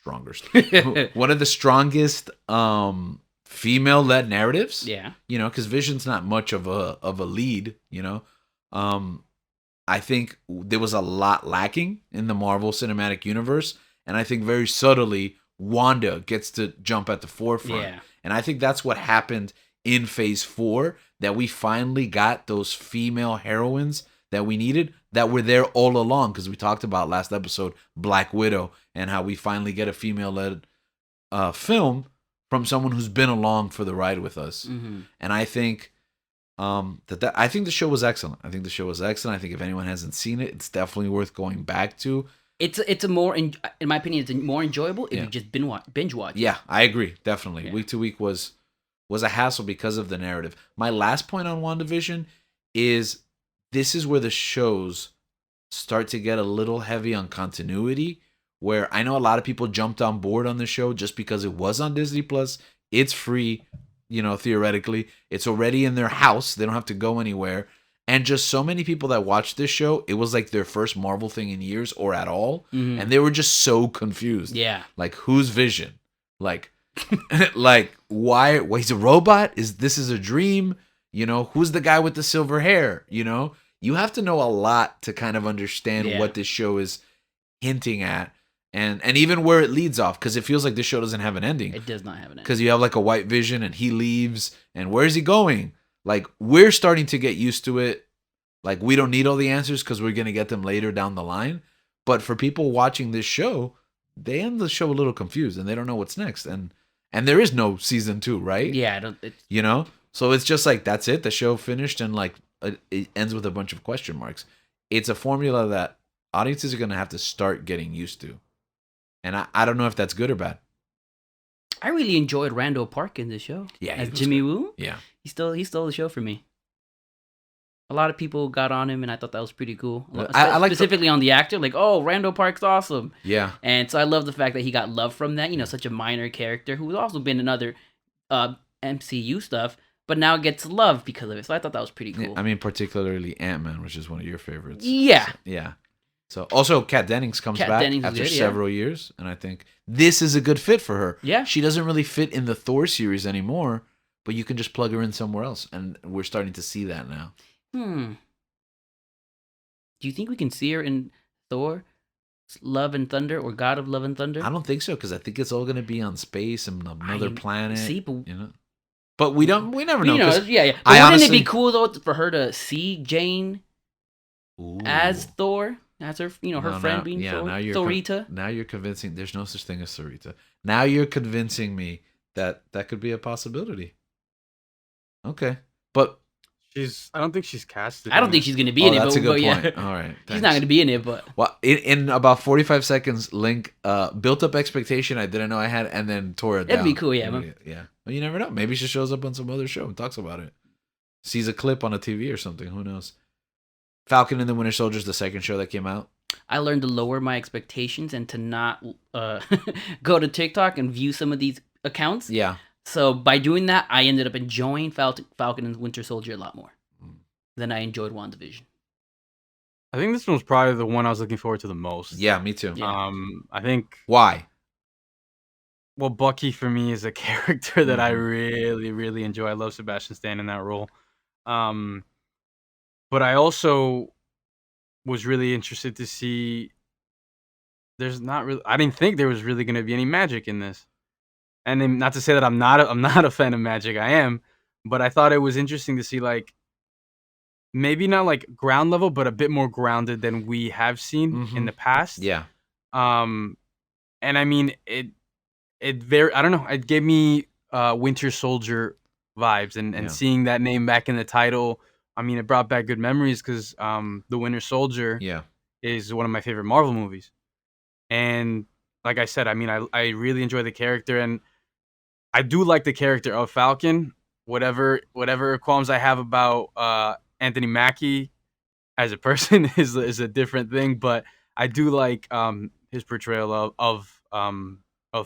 one of the strongest female-led narratives. Yeah. Because Vision's not much of a lead, I think there was a lot lacking in the Marvel Cinematic Universe, and I think very subtly Wanda gets to jump at the forefront. Yeah. And I think that's what happened in Phase 4, that we finally got those female heroines that we needed that were there all along, because we talked about last episode Black Widow and how we finally get a female-led film from someone who's been along for the ride with us. Mm-hmm. And I think I think the show was excellent. I think if anyone hasn't seen it, it's definitely worth going back to. it's a more in my opinion, it's more enjoyable if Yeah. you just binge watch. Yeah, I agree. Definitely. Yeah. Week to week was a hassle because of the narrative. My last point on WandaVision is this is where the shows start to get a little heavy on continuity, where I know a lot of people jumped on board on the show just because it was on Disney Plus. It's free, theoretically. It's already in their house. They don't have to go anywhere. And just so many people that watched this show, it was like their first Marvel thing in years or at all. Mhm. And they were just so confused. Yeah. Like, who's Vision? Like, like why he's a robot? This is a dream? Who's the guy with the silver hair? You have to know a lot to kind of understand Yeah. what this show is hinting at, and even where it leads off, because it feels like this show doesn't have an ending. It does not have an ending. Because you have like a white Vision and he leaves, and where's he going? Like, we're starting to get used to it. Like, we don't need all the answers because we're gonna get them later down the line. But for people watching this show, they end the show a little confused and they don't know what's next. And there is no season 2, right? Yeah, I don't. So it's just like, that's it. The show finished, and like it ends with a bunch of question marks. It's a formula that audiences are going to have to start getting used to. And I don't know if that's good or bad. I really enjoyed Randall Park in this show. Yeah, he as was Jimmy good. Woo. Yeah. He stole the show for me. A lot of people got on him, and I thought that was pretty cool. I like specifically on the actor, like, oh, Randall Park's awesome. Yeah. And so I love the fact that he got love from that. Such a minor character who's also been in other MCU stuff, but now gets love because of it. So I thought that was pretty cool. I mean, particularly Ant-Man, which is one of your favorites. Yeah. So, yeah. So also, Kat Dennings comes back after several years, and I think this is a good fit for her. Yeah. She doesn't really fit in the Thor series anymore, but you can just plug her in somewhere else, and we're starting to see that now. Do you think we can see her in Thor, Love and Thunder, or God of Love and Thunder? I don't think so, because I think it's all going to be on space and another planet. See, but but we never know. Yeah. But wouldn't it be cool though for her to see Jane as Thor, as her, her friend being Thor, Thorita? Now you're convincing. There's no such thing as Thorita. Now you're convincing me that could be a possibility. Okay, but. I don't think she's casted. I don't think she's going to be in it. That's a good point. Yeah. All right. Thanks. She's not going to be in it, but. Well, in about 45 seconds, Link built up expectation I didn't know I had, and then tore it down. That'd be cool, yeah. Yeah. Well, you never know. Maybe she shows up on some other show and talks about it. Sees a clip on a TV or something. Who knows? Falcon and the Winter Soldier is the second show that came out. I learned to lower my expectations and to not go to TikTok and view some of these accounts. Yeah. So by doing that, I ended up enjoying Falcon and Winter Soldier a lot more than I enjoyed WandaVision. I think this one was probably the one I was looking forward to the most. Yeah, me too. Yeah. I think. Why? Well, Bucky for me is a character that I really, really enjoy. I love Sebastian Stan in that role. But I also was really interested to see. I didn't think there was really going to be any magic in this. And then, not to say that I'm not a fan of magic, I am, but I thought it was interesting to see, like, maybe not like ground level, but a bit more grounded than we have seen in the past. Yeah. And I mean, it I don't know, it gave me Winter Soldier vibes, and seeing that name back in the title, I mean, it brought back good memories because the Winter Soldier is one of my favorite Marvel movies. And like I said, I mean, I really enjoy the character, and I do like the character of Falcon. Whatever qualms I have about Anthony Mackie as a person is a different thing, but I do like his portrayal of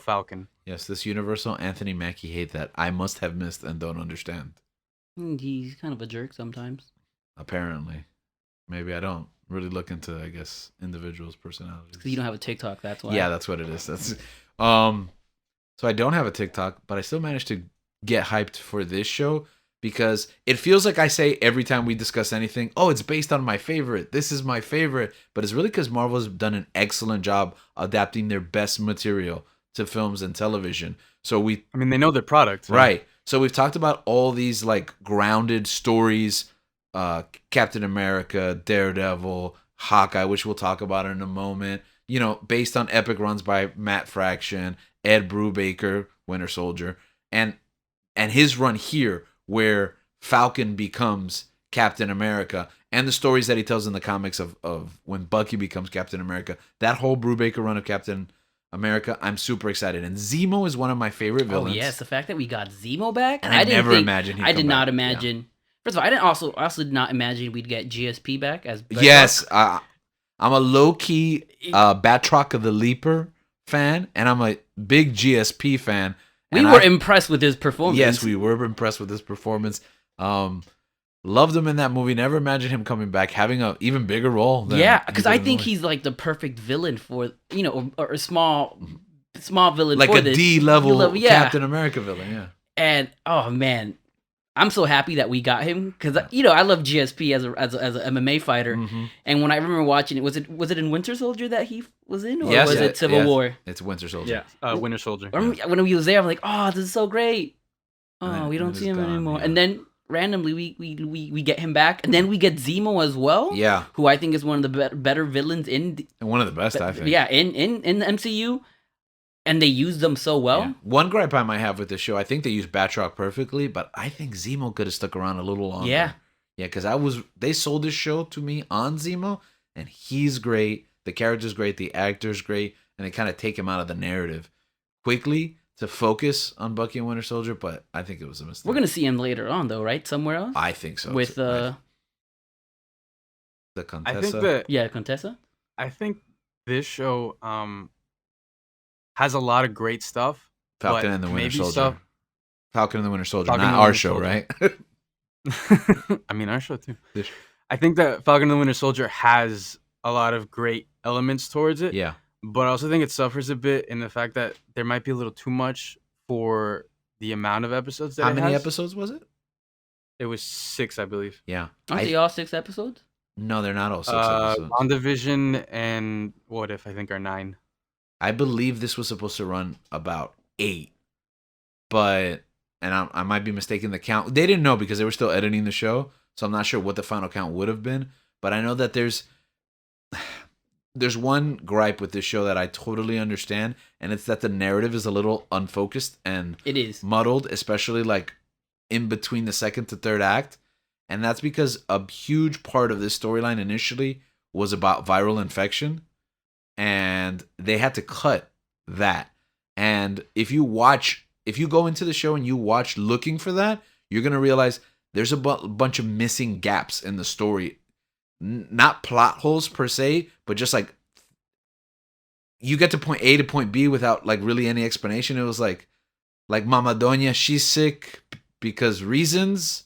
Falcon. Yes, this universal Anthony Mackie hate that I must have missed and don't understand. He's kind of a jerk sometimes. Apparently. Maybe I don't really look into, I guess, individuals' personalities. Because you don't have a TikTok, that's why. Yeah, that's what it is. That's so I don't have a TikTok, but I still managed to get hyped for this show because it feels like I say every time we discuss anything, oh, it's based on my favorite. This is my favorite. But it's really because Marvel's done an excellent job adapting their best material to films and television. So they know their product. Right. So we've talked about all these like grounded stories, Captain America, Daredevil, Hawkeye, which we'll talk about in a moment, based on epic runs by Matt Fraction, Ed Brubaker, Winter Soldier, and his run here where Falcon becomes Captain America and the stories that he tells in the comics of when Bucky becomes Captain America. That whole Brubaker run of Captain America, I'm super excited. And Zemo is one of my favorite villains. Oh yes, the fact that we got Zemo back, And I never imagined he'd I did come not back. imagine. First of all, I also did not imagine we'd get GSP back as Bedrock. Yes, I'm a low-key Batroc of the Leaper fan, and I'm a big GSP fan. We And were impressed with his performance. Yes, we were impressed with his performance. Loved him in that movie. Never imagined him coming back, having an even bigger role. Yeah, because I think he's like the perfect villain for or a small villain, like for a this. D-level Yeah. Captain America villain. Yeah, And oh man, I'm so happy that we got him because I love GSP as a MMA fighter. Mhm. And when I remember watching it, was it in Winter Soldier that he was in, or Yes, was it Civil yes. War? It's Winter Soldier. Yeah, Winter Soldier. When he was there, I'm like, oh, this is so great. Oh, And then- we don't and see he's him gone, anymore. yeah. And then randomly we get him back, and then we get Zemo as well. Yeah, Who I think is one of the better villains in and one of the best, I think. yeah in the MCU, and they use them so well. Yeah. One gripe I might have with the show, I think they use Batroc perfectly, but I think Zemo could have stuck around a little longer. Yeah. Yeah, because they sold this show to me on Zemo, and he's great. The character's great, the actor's great, and they kind of take him out of the narrative quickly to focus on Bucky and Winter Soldier, but I think it was a mistake. We're gonna see him later on though, right? Somewhere else I think so. with the Contessa. I think that yeah, Contessa. I think this show has a lot of great stuff. Falcon but and the Winter maybe Soldier. stuff- Falcon and the Winter Soldier, Falcon not and the our Winter show, Soldier. right? I mean, our show too. This- I think that Falcon and the Winter Soldier has a lot of great elements towards it. Yeah. But I also think it suffers a bit in the fact that there might be a little too much for the amount of episodes that How it many has. episodes was it? It was 6, I believe. Yeah. Aren't they all 6 episodes? No, they're not all 6 episodes. WandaVision and What If, I think, are 9. I believe this was supposed to run about 8, but I might be mistaken the count. They didn't know because they were still editing the show, so I'm not sure what the final count would have been. But I know that there's one gripe with this show that I totally understand, and it's that the narrative is a little unfocused and It is. muddled, especially like in between the second to third act. And that's because a huge part of this storyline initially was about viral infection, and they had to cut that. And if you go into the show and you watch looking for that, you're going to realize there's a bunch of missing gaps in the story. Not plot holes per se, but just like you get to point A to point B without like really any explanation. It was like Mama Doña, she's sick because reasons,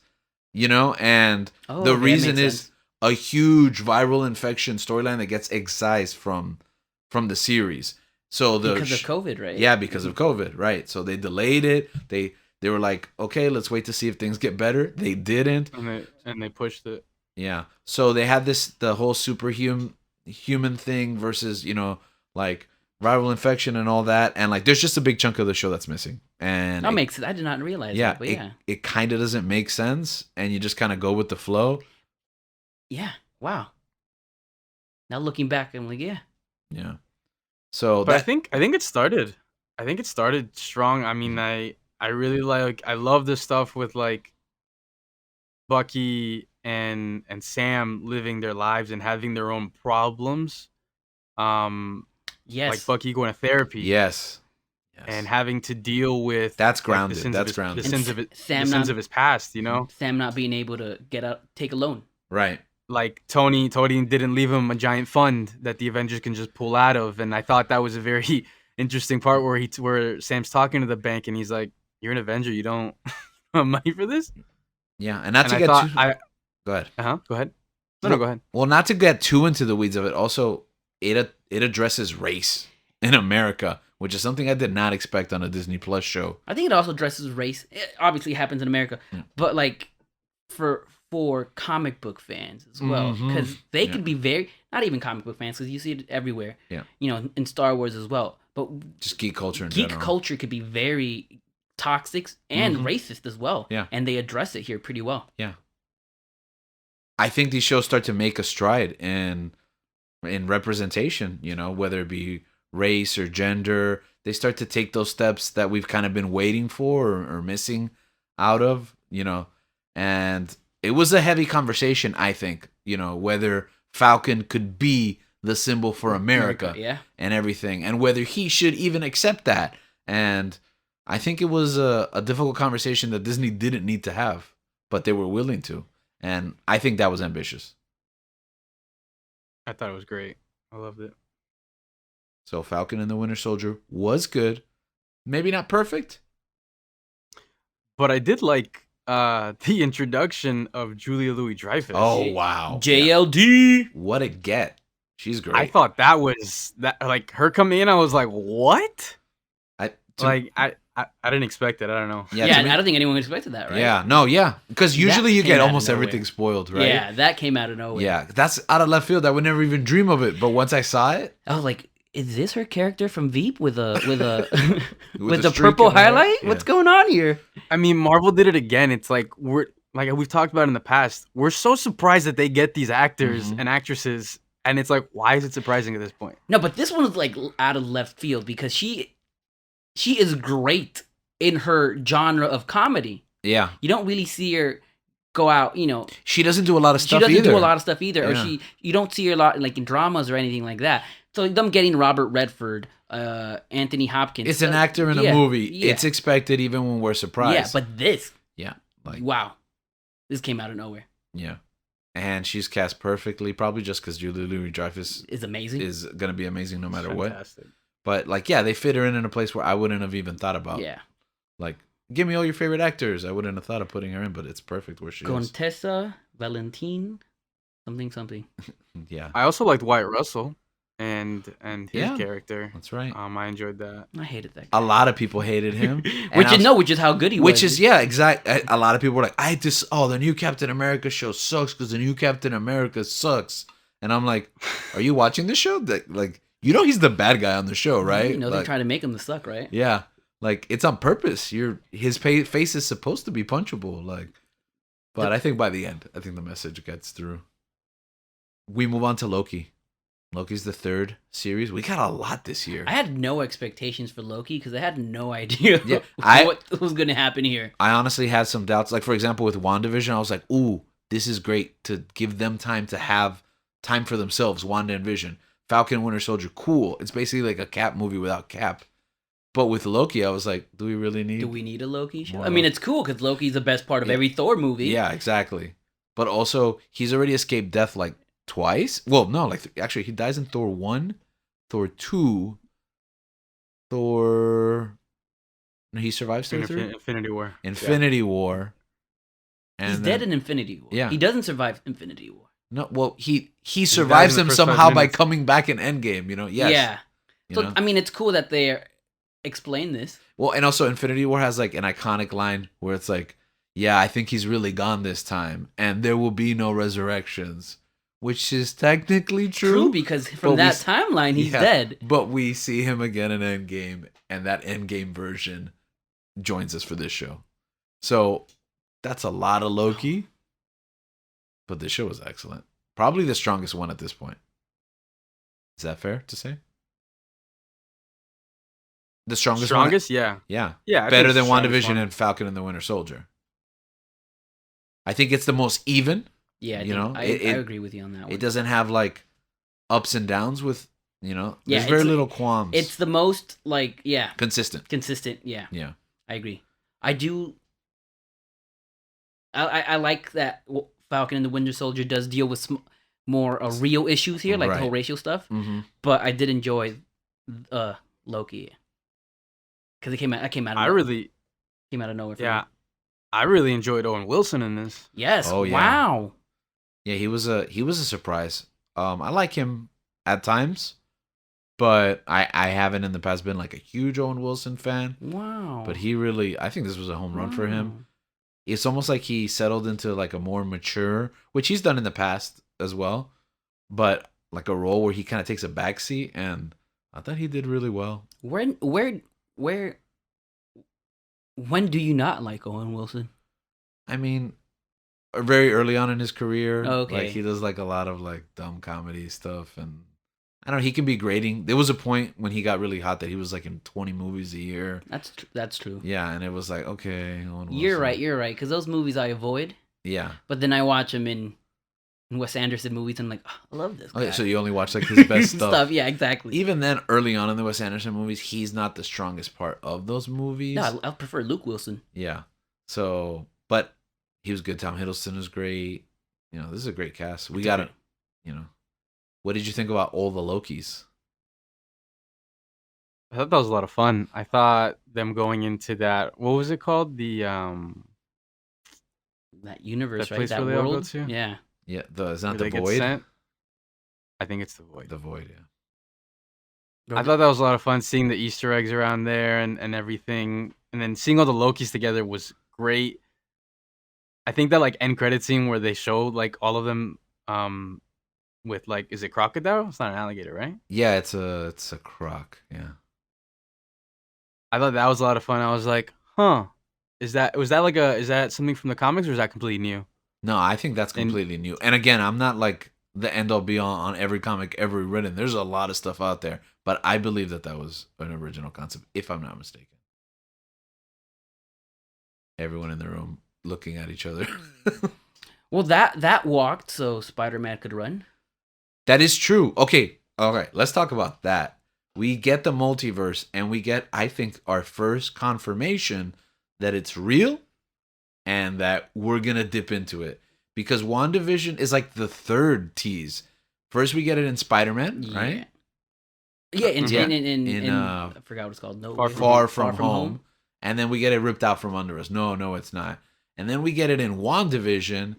and Oh, the okay, that reason makes is sense. a huge viral infection storyline that gets excised from the series. So Because of COVID, right? Yeah, because of COVID, right? So they delayed it. They were like, okay, let's wait to see if things get better. They didn't. And they pushed it. Yeah. So they had the whole superhuman thing versus, like viral infection and all that. And like there's just a big chunk of the show that's missing. And That makes sense. I did not realize yeah, that, but yeah. it kind of doesn't make sense, and you just kind of go with the flow. Yeah. Wow. Now looking back, I'm like, yeah. Yeah. So But I think it started. I think it started strong. I mean, I really I love the stuff with like Bucky and Sam living their lives and having their own problems. Yes. Like Bucky going to therapy. yes. And having to deal with That's like, grounded. the sins That's of his, grounded. The sins of it, Sam the sins not- of his past, Sam not being able to get out, take a loan. Right. Like Tony didn't leave him a giant fund that the Avengers can just pull out of, and I thought that was a very interesting part where Sam's talking to the bank and he's like, "You're an Avenger, you don't have money for this." Yeah, and not And to I get thought too. Go ahead. Go ahead. No, go ahead. Well, not to get too into the weeds of it. Also, it addresses race in America, which is something I did not expect on a Disney Plus show. I think it also addresses race. It obviously happens in America, but like for comic book fans as well, Mhm. because they Yeah. could be very not even comic book fans, because you see it everywhere. Yeah. In Star Wars as well. But Just geek culture in geek general. culture could be very toxic and Mhm. racist as well. Yeah. And they address it here pretty well. I think these shows start to make a stride in representation, whether it be race or gender. They start to take those steps that we've kind of been waiting for or missing out of, and it was a heavy conversation, I think, you know, whether Falcon could be the symbol for America Yeah. and everything, and whether he should even accept that. And I think it was a difficult conversation that Disney didn't need to have, but they were willing to. And I think that was ambitious. I thought it was great. I loved it. So Falcon and the Winter Soldier was good. Maybe not perfect. But I did like the introduction of Julia Louis-Dreyfus. Oh, wow. JLD. What a get. She's great. I thought that was that like her coming in. I was like, what? I didn't expect it. I don't know. Yeah, to me- I don't think anyone expected that, right? Yeah, no, yeah. Because usually you came get out of almost nowhere. everything spoiled, right? Yeah, that came out of nowhere. Yeah, that's out of left field. I would never even dream of it. But once I saw it, I was like, is this her character from Veep with a with the the streak purple in her hair? highlight? Yeah. What's going on here? I mean, Marvel did it again. It's like we've talked about in the past. We're so surprised that they get these actors Mhm. and actresses, and it's like, why is it surprising at this point? No, but this one was like out of left field because she is great in her genre of comedy. yeah, You don't really see her go out, you know. she doesn't do a lot of She stuff doesn't either. do a lot of stuff either, or Yeah. you don't see her a lot like in dramas or anything like that. So them getting Robert Redford, Anthony Hopkins. It's an actor in yeah, a movie. yeah. It's expected even when we're surprised. Yeah, but this, yeah, like wow, this came out of nowhere. yeah, and she's cast perfectly. Probably just because Julia Louis-Dreyfus It's amazing. is gonna be amazing no matter what. Fantastic. But like, yeah, they fit her in a place where I wouldn't have even thought about. Yeah. Like, give me all your favorite actors. I wouldn't have thought of putting her in, but it's perfect where she is. Contessa Valentine, something. Yeah, I also liked Wyatt Russell and his Yeah. character. that's right. I enjoyed that. I hated that. A lot of people hated him. Which is how good he was. Which is, yeah, exactly. A lot of people were like, the new Captain America show sucks because the new Captain America sucks. And I'm like, are you watching the show? Like, you know he's the bad guy on the show, right? You know, Like, they're trying to make him the suck, right? yeah. Like, it's on purpose. His face is supposed to be punchable. Like, but I think by the end, I think the message gets through. We move on to Loki. Loki's the third series. We got a lot this year. I had no expectations for Loki because I had no idea Yeah, what was going to happen here. I honestly had some doubts. Like, for example, with WandaVision, I was like, ooh, this is great to give them time to have time for themselves, Wanda and Vision. Falcon and Winter Soldier, cool. It's basically like a Cap movie without Cap. But with Loki, I was like, do we really need... Do we need a Loki show? More I mean, Loki. it's cool because Loki's the best part of Yeah. every Thor movie. Yeah, exactly. But also, he's already escaped death like twice. Well, no, like actually, he dies in Thor 1, Thor 2, Thor... No, he survives Thor 3? Infinity War. Infinity War. And He's dead in Infinity War. Yeah. He doesn't survive Infinity War. No, well, he dies survives in the him first somehow 5 by minutes. coming back in Endgame, you know? Yes. Yeah. You So, know? I mean, it's cool that they explain this. Well, and also Infinity War has like an iconic line where it's like, yeah, I think he's really gone this time, and there will be no resurrections, which is technically true. Because from But that timeline, he's yeah, dead. But we see him again in Endgame, and that Endgame version joins us for this show. So that's a lot of Loki, but this show was excellent. Probably the strongest one at this point. Is that fair to say? The strongest one? Yeah. Yeah. Yeah. I Better think than strongest WandaVision one. and Falcon and the Winter Soldier. I think it's the most even. Yeah, I it- agree with you on that one. It doesn't have like ups and downs with, Yeah, there's very it's- little qualms. It's the most, like, yeah, consistent. consistent. Yeah, Yeah. I agree. I do. I like that Falcon and the Winter Soldier does deal with more real issues here, like the whole Right. racial stuff. Mm-hmm. But I did enjoy Loki because it came out. Came out of nowhere. For Yeah. me. I really enjoyed Owen Wilson in this. Yes. Oh, yeah. Wow. Yeah, he was a surprise. I like him at times, but I haven't in the past been like a huge Owen Wilson fan. Wow. But I think this was a home run for him. Wow. It's almost like he settled into like a more mature, which he's done in the past as well, but like a role where he kind of takes a backseat, and I thought he did really well. When do you not like Owen Wilson? I mean, very early on in his career, Okay. like he does like a lot of like dumb comedy stuff, and I don't know, he can be grating. There was a point when he got really hot that he was like in 20 movies a year. That's true. Yeah, and it was like, okay, Owen Wilson. You're right. Because those movies I avoid Yeah. But then I watch him in Wes Anderson movies, and I'm like, oh, I love this guy. Okay, so you only watch like his best stuff. Yeah, exactly. Even then, early on in the Wes Anderson movies, he's not the strongest part of those movies. No, I prefer Luke Wilson. Yeah. So, but he was good. Tom Hiddleston was great. You know, this is a great cast. We got it. You know, what did you think about all the Lokis? I thought that was a lot of fun. I thought them going into that, what was it called? That universe, That right? place That where they all go world. to? Yeah. Yeah, is not where the they get Void. sent. I think it's the Void. The Void. Yeah. I thought that was a lot of fun seeing the Easter eggs around there and everything. And then seeing all the Lokis together was great. I think that like end credit scene where they showed like all of them with like, is it crocodile? It's not an alligator, right? Yeah, it's a croc. Yeah. I thought that was a lot of fun. I was like, huh. Is that something from the comics or is that completely new? No, I think that's completely new. And again, I'm not like the end all be all on every comic ever written. There's a lot of stuff out there, but I believe that was an original concept, if I'm not mistaken. Everyone in the room looking at each other. Well, that walked so Spider-Man could run. That is true. Okay, all right. Let's talk about that. We get the multiverse, and we get, I think, our first confirmation that it's real and that we're going to dip into it. Because WandaVision is like the third tease. First, we get it in Spider-Man, right? Yeah, in I I forgot what it's called. No, Far From Home. And then we get it ripped out from under us. No, it's not. And then we get it in WandaVision,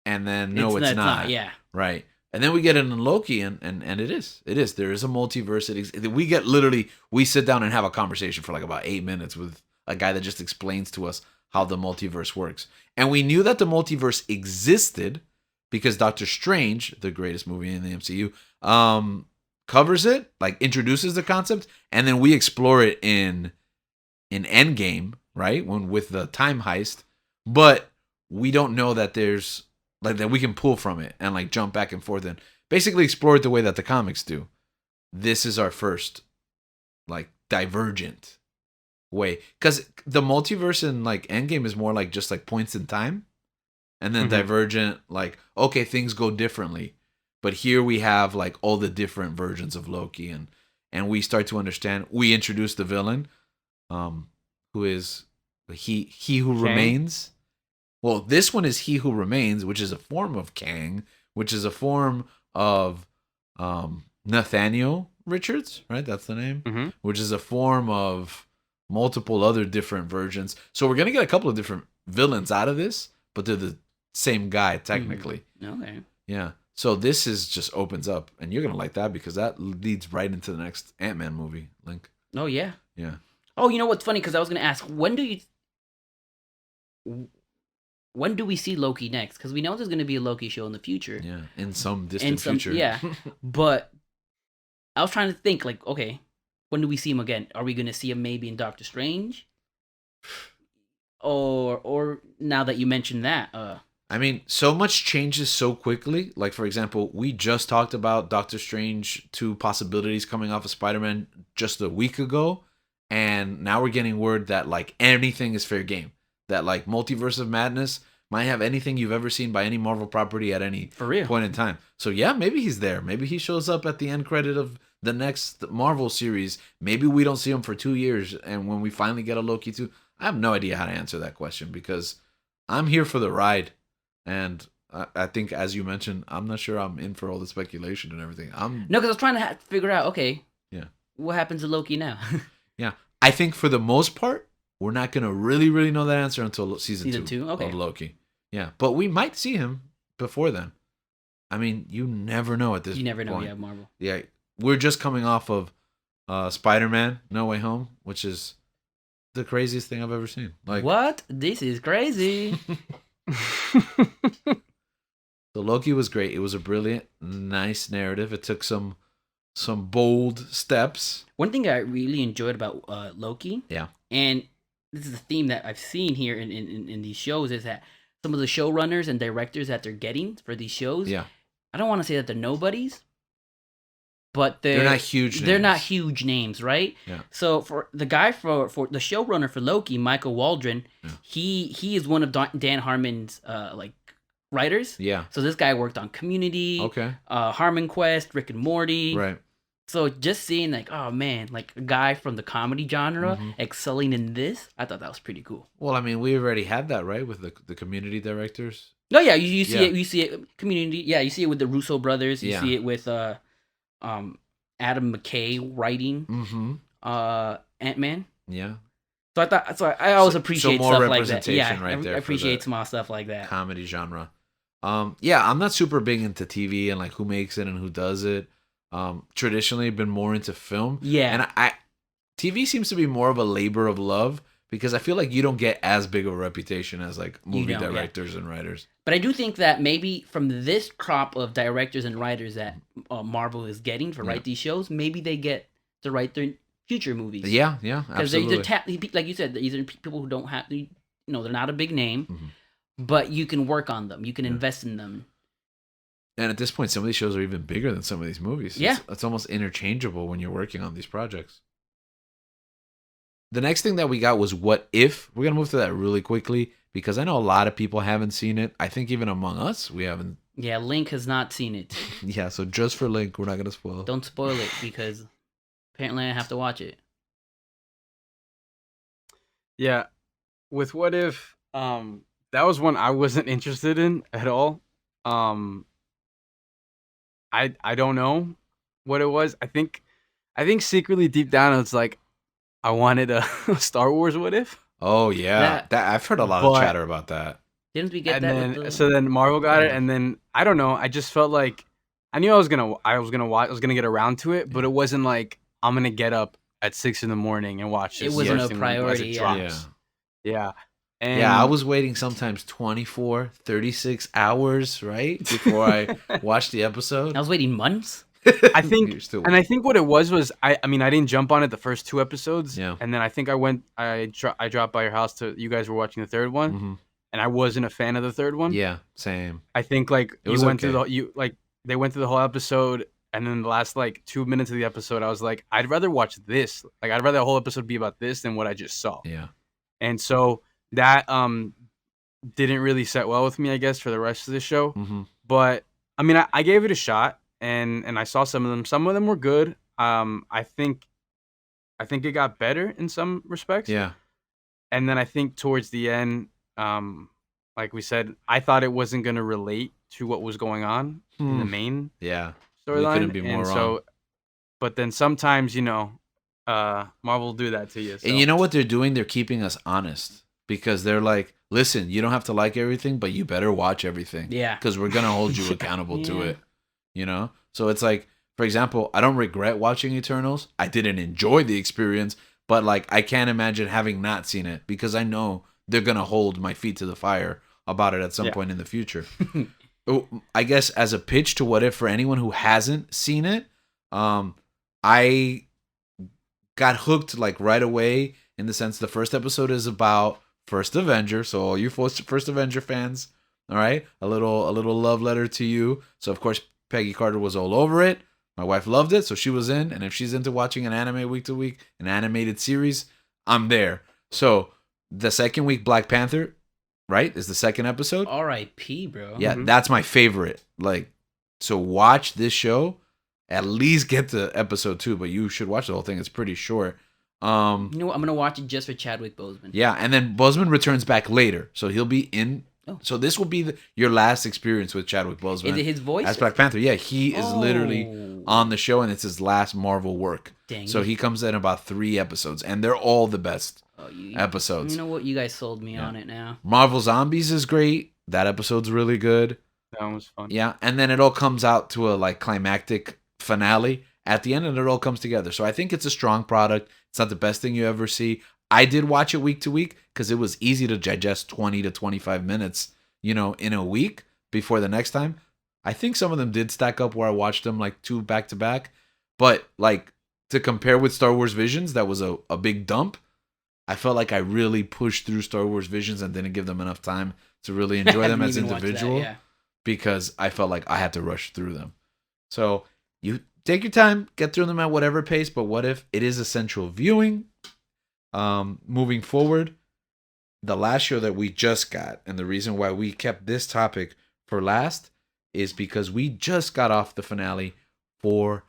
and then it's not. Yeah. Right. And then we get it in Loki, and it is. It is. There is a multiverse. We get literally, we sit down and have a conversation for like about 8 minutes with a guy that just explains to us how the multiverse works. And we knew that the multiverse existed because Doctor Strange, the greatest movie in the MCU, covers it, like introduces the concept, and then we explore it in Endgame, right? With the time heist. But we don't know that there's like that we can pull from it and like jump back and forth and basically explore it the way that the comics do. This is our first like divergent way, because the multiverse in like Endgame is more like just like points in time, and then divergent, like, okay, things go differently. But here we have like all the different versions of Loki, and we start to understand. We introduce the villain, who is he who Kang? remains. Well, this one is He Who Remains, which is a form of Kang, which is a form of Nathaniel Richards, right? That's the name. Which is a form of multiple other different versions. So we're gonna get a couple of different villains out of this, but they're the same guy technically. Okay. Yeah. So this is just opens up, and you're gonna like that because that leads right into the next Ant-Man movie. Link. Oh yeah. Yeah. Oh, you know what's funny? Because I was gonna ask, when do we see Loki next? Because we know there's gonna be a Loki show in the future. Yeah. In some distant future. Yeah. But I was trying to think, like, okay, when do we see him again? Are we gonna see him maybe in Doctor Strange? Or now that you mentioned that, I mean, so much changes so quickly. Like, for example, we just talked about Doctor Strange 2 possibilities coming off of Spider-Man just a week ago. And now we're getting word that, like, anything is fair game. That, like, Multiverse of Madness might have anything you've ever seen by any Marvel property at any For real. point in time. So, yeah, maybe he's there. Maybe he shows up at the end credit of the next Marvel series. Maybe we don't see him for 2 years. And when we finally get a Loki 2, I have no idea how to answer that question because I'm here for the ride. And I think, as you mentioned, I'm not sure I'm in for all the speculation and everything. No, because I was trying to figure out, okay, yeah, what happens to Loki now? Yeah. I think for the most part, we're not going to really know that answer until season 2 okay. of Loki. Yeah. But we might see him before then. I mean, you never know at this point. You never know, yeah, Marvel. Yeah. We're just coming off of Spider-Man No Way Home, which is the craziest thing I've ever seen. Like, what? This is crazy. So Loki was great. It was a brilliant, nice narrative. It took some bold steps. One thing I really enjoyed about Loki, Yeah, and this is a theme that I've seen here in these shows, is that some of the showrunners and directors that they're getting for these shows, yeah, I don't want to say that they're nobodies, but They're not huge They're not names. huge names, right? Yeah. So for the guy for the showrunner for Loki, Michael Waldron, Yeah. he is one of Dan Harmon's like writers. Yeah. So this guy worked on Community, Okay. Harmon Quest, Rick and Morty. Right. So just seeing like, oh man, like a guy from the comedy genre Mhm. excelling in this, I thought that was pretty cool. Well, I mean, we already had that, right, with the community directors. No, yeah, you see Yeah. it. You see it. Community. Yeah, you see it with the Russo brothers. You Yeah. see it with Adam McKay writing Mm-hmm. Ant-Man. Yeah. So I thought. So I always appreciate more stuff like that. representation Yeah, right there I for appreciate the small stuff like that. Comedy genre. Yeah, I'm not super big into TV and like who makes it and who does it. Traditionally been more into film. Yeah. And TV seems to be more of a labor of love because I feel like you don't get as big of a reputation as like movie don't, yeah. directors and writers. But I do think that maybe from this crop of directors and writers that Marvel is getting to write these shows, maybe they get to write their future movies. Yeah, Because absolutely. like you said, these are people who don't have, they're not a big name, Mhm. but you can work on them. You can Yeah. invest in them. And at this point, some of these shows are even bigger than some of these movies. Yeah. It's almost interchangeable when you're working on these projects. The next thing that we got was What If. We're going to move to that really quickly because I know a lot of people haven't seen it. I think even among us, we haven't. Yeah, Link has not seen it. Yeah, so just for Link, we're not going to spoil. Don't spoil it because apparently I have to watch it. Yeah, with What If, that was one I wasn't interested in at all. I don't know what it was. I think secretly deep down it's like I wanted a Star Wars What If. Oh, yeah. That I've heard a lot of chatter about that. Didn't we get And that? then with the... so then Marvel got it, and then I don't know. I just felt like I knew I was gonna get around to it, but it wasn't like I'm gonna get up at 6 a.m. and watch this. It wasn't first a thing as it priority, yeah. drops. Yeah. And Yeah, I was waiting sometimes 24, 36 hours, right? Before I watched the episode. I was waiting months. I think, You're still and I think what it was I mean I didn't jump on it the first 2 episodes, Yeah. and then I think I dropped by your house to you guys were watching the third one, Mhm. and I wasn't a fan of the third one. Yeah, same. I think like It was you went okay. through they went through the whole episode, and then the last like 2 minutes of the episode, I was like, I'd rather watch this. Like I'd rather the whole episode be about this than what I just saw. Yeah. And so that didn't really set well with me, I guess, for the rest of the show. Mm-hmm. But I mean, I gave it a shot, and I saw some of them. Some of them were good. I think it got better in some respects. Yeah. And then I think towards the end, like we said, I thought it wasn't going to relate to what was going on in the main Yeah. storyline. couldn't be more wrong. But then sometimes, Marvel will do that to you. So. And you know what they're doing? They're keeping us honest because they're like, listen, you don't have to like everything, but you better watch everything. Yeah. Because we're going to hold you accountable to it. So it's like, for example, I don't regret watching Eternals. I didn't enjoy the experience, but like I can't imagine having not seen it because I know they're going to hold my feet to the fire about it at some point in the future. I guess as a pitch to What If for anyone who hasn't seen it, I got hooked like right away in the sense the first episode is about First Avenger. So all you First Avenger fans, all right, a little love letter to you. So of course Peggy Carter was all over it. My wife loved it, so she was in. And if she's into watching an anime week to week, an animated series, I'm there. So the second week, Black Panther, right, is the second episode. R.I.P., bro. Yeah, that's my favorite. Like, so watch this show. At least get to episode 2, but you should watch the whole thing. It's pretty short. You know what? I'm gonna watch it just for Chadwick Boseman. Yeah, and then Boseman returns back later, so he'll be in. Oh. So this will be your last experience with Chadwick Boseman. Is it his voice? As Black Panther? Yeah, he is literally on the show, and it's his last Marvel work. Dang so it. he comes in about 3 episodes, and they're all the best episodes. You know what? You guys sold me on it now. Marvel Zombies is great. That episode's really good. That one was fun. Yeah, and then it all comes out to a like climactic finale at the end, and it all comes together. So I think it's a strong product. It's not the best thing you ever see. I did watch it week to week because it was easy to digest 20 to 25 minutes, in a week before the next time. I think some of them did stack up where I watched them like 2 back to back, but like to compare with Star Wars Visions, that was a big dump. I felt like I really pushed through Star Wars Visions and didn't give them enough time to really enjoy them as individual because I felt like I had to rush through them. So take your time, get through them at whatever pace. But what if it is essential viewing? Moving forward, the last show that we just got, and the reason why we kept this topic for last is because we just got off the finale for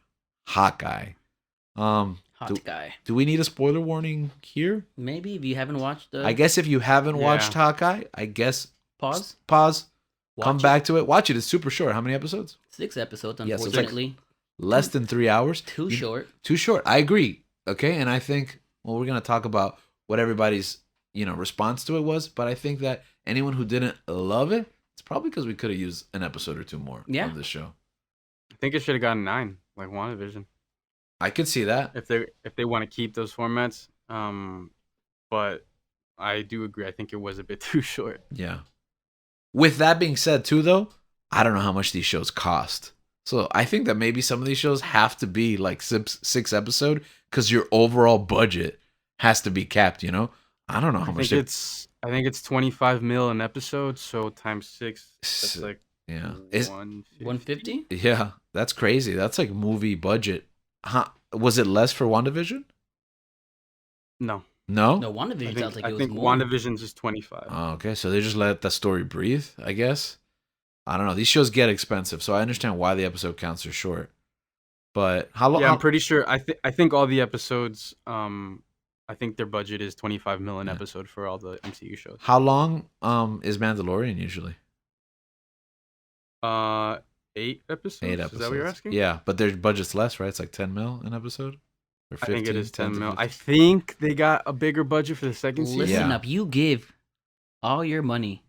Hawkeye. Hot guy. Do we need a spoiler warning here? Maybe if you haven't watched the I guess if you haven't watched Hawkeye, I guess pause. Come back to it. Watch it. It's super short. How many episodes? 6 episodes, Yeah, so it's like unfortunately. less than 3 hours. Too short. Too short. I agree. Okay, and I think we're gonna talk about what everybody's response to it was, but I think that anyone who didn't love it, it's probably because we could have used an episode or two more of this show. I think it should have gotten 9, like WandaVision. I could see that if they want to keep those formats. But I do agree. I think it was a bit too short. Yeah. With that being said, too, though, I don't know how much these shows cost. So I think that maybe some of these shows have to be like 6 episode because your overall budget has to be capped. I don't know how much. I think it's 25 mil an episode. So times 6, that's like 150. Yeah, that's crazy. That's like movie budget. Huh? Was it less for WandaVision? No. No, WandaVision sounds like it was more. I think WandaVision's is 25. Oh, okay, so they just let the story breathe, I guess. I don't know. These shows get expensive, so I understand why the episode counts are short. But how long? Yeah, I'm pretty sure. I think all the episodes. I think their budget is 25 mil an episode for all the MCU shows. How long is Mandalorian usually? 8 episodes. 8 episodes. Is that what you're asking? Yeah, but their budget's less, right? It's like 10 mil an episode. Or 15, I think it is 10 mil. I think they got a bigger budget for the second season. Listen up. You give all your money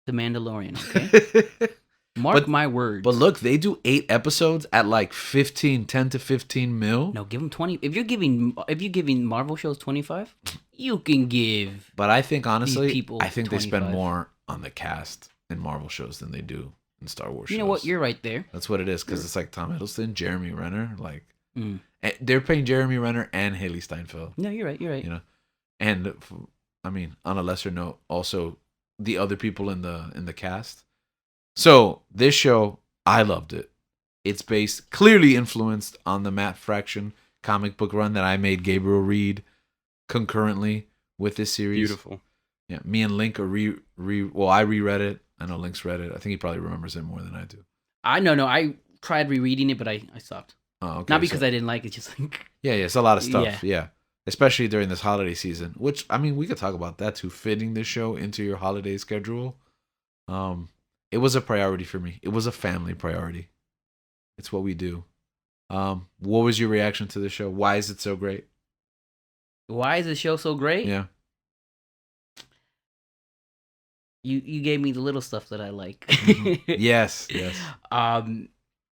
to Mandalorian, okay? Mark my words. But look, they do 8 episodes at like 10 to 15 mil. No, give them 20. If you're giving Marvel shows 25, you can give. But I think honestly, I think 25. they spend more on the cast in Marvel shows than they do in Star Wars shows. You know what? You're right there. That's what it is because it's like Tom Hiddleston, Jeremy Renner, like. They're paying Jeremy Renner and Haley Steinfeld. No, you're right. And I mean, on a lesser note, also the other people in the cast. So this show, I loved it. It's clearly influenced on the Matt Fraction comic book run that I made Gabriel read concurrently with this series. Beautiful. Yeah, me and Link are I reread it. I know Link's read it. I think he probably remembers it more than I do. I tried rereading it, but I stopped. Oh, okay. Not because I didn't like it, just like yeah, it's a lot of stuff. Yeah, especially during this holiday season. Which I mean, we could talk about that too. Fitting this show into your holiday schedule, it was a priority for me. It was a family priority. It's what we do. What was your reaction to the show? Why is it so great? Why is the show so great? Yeah. You gave me the little stuff that I like. Mm-hmm. Yes.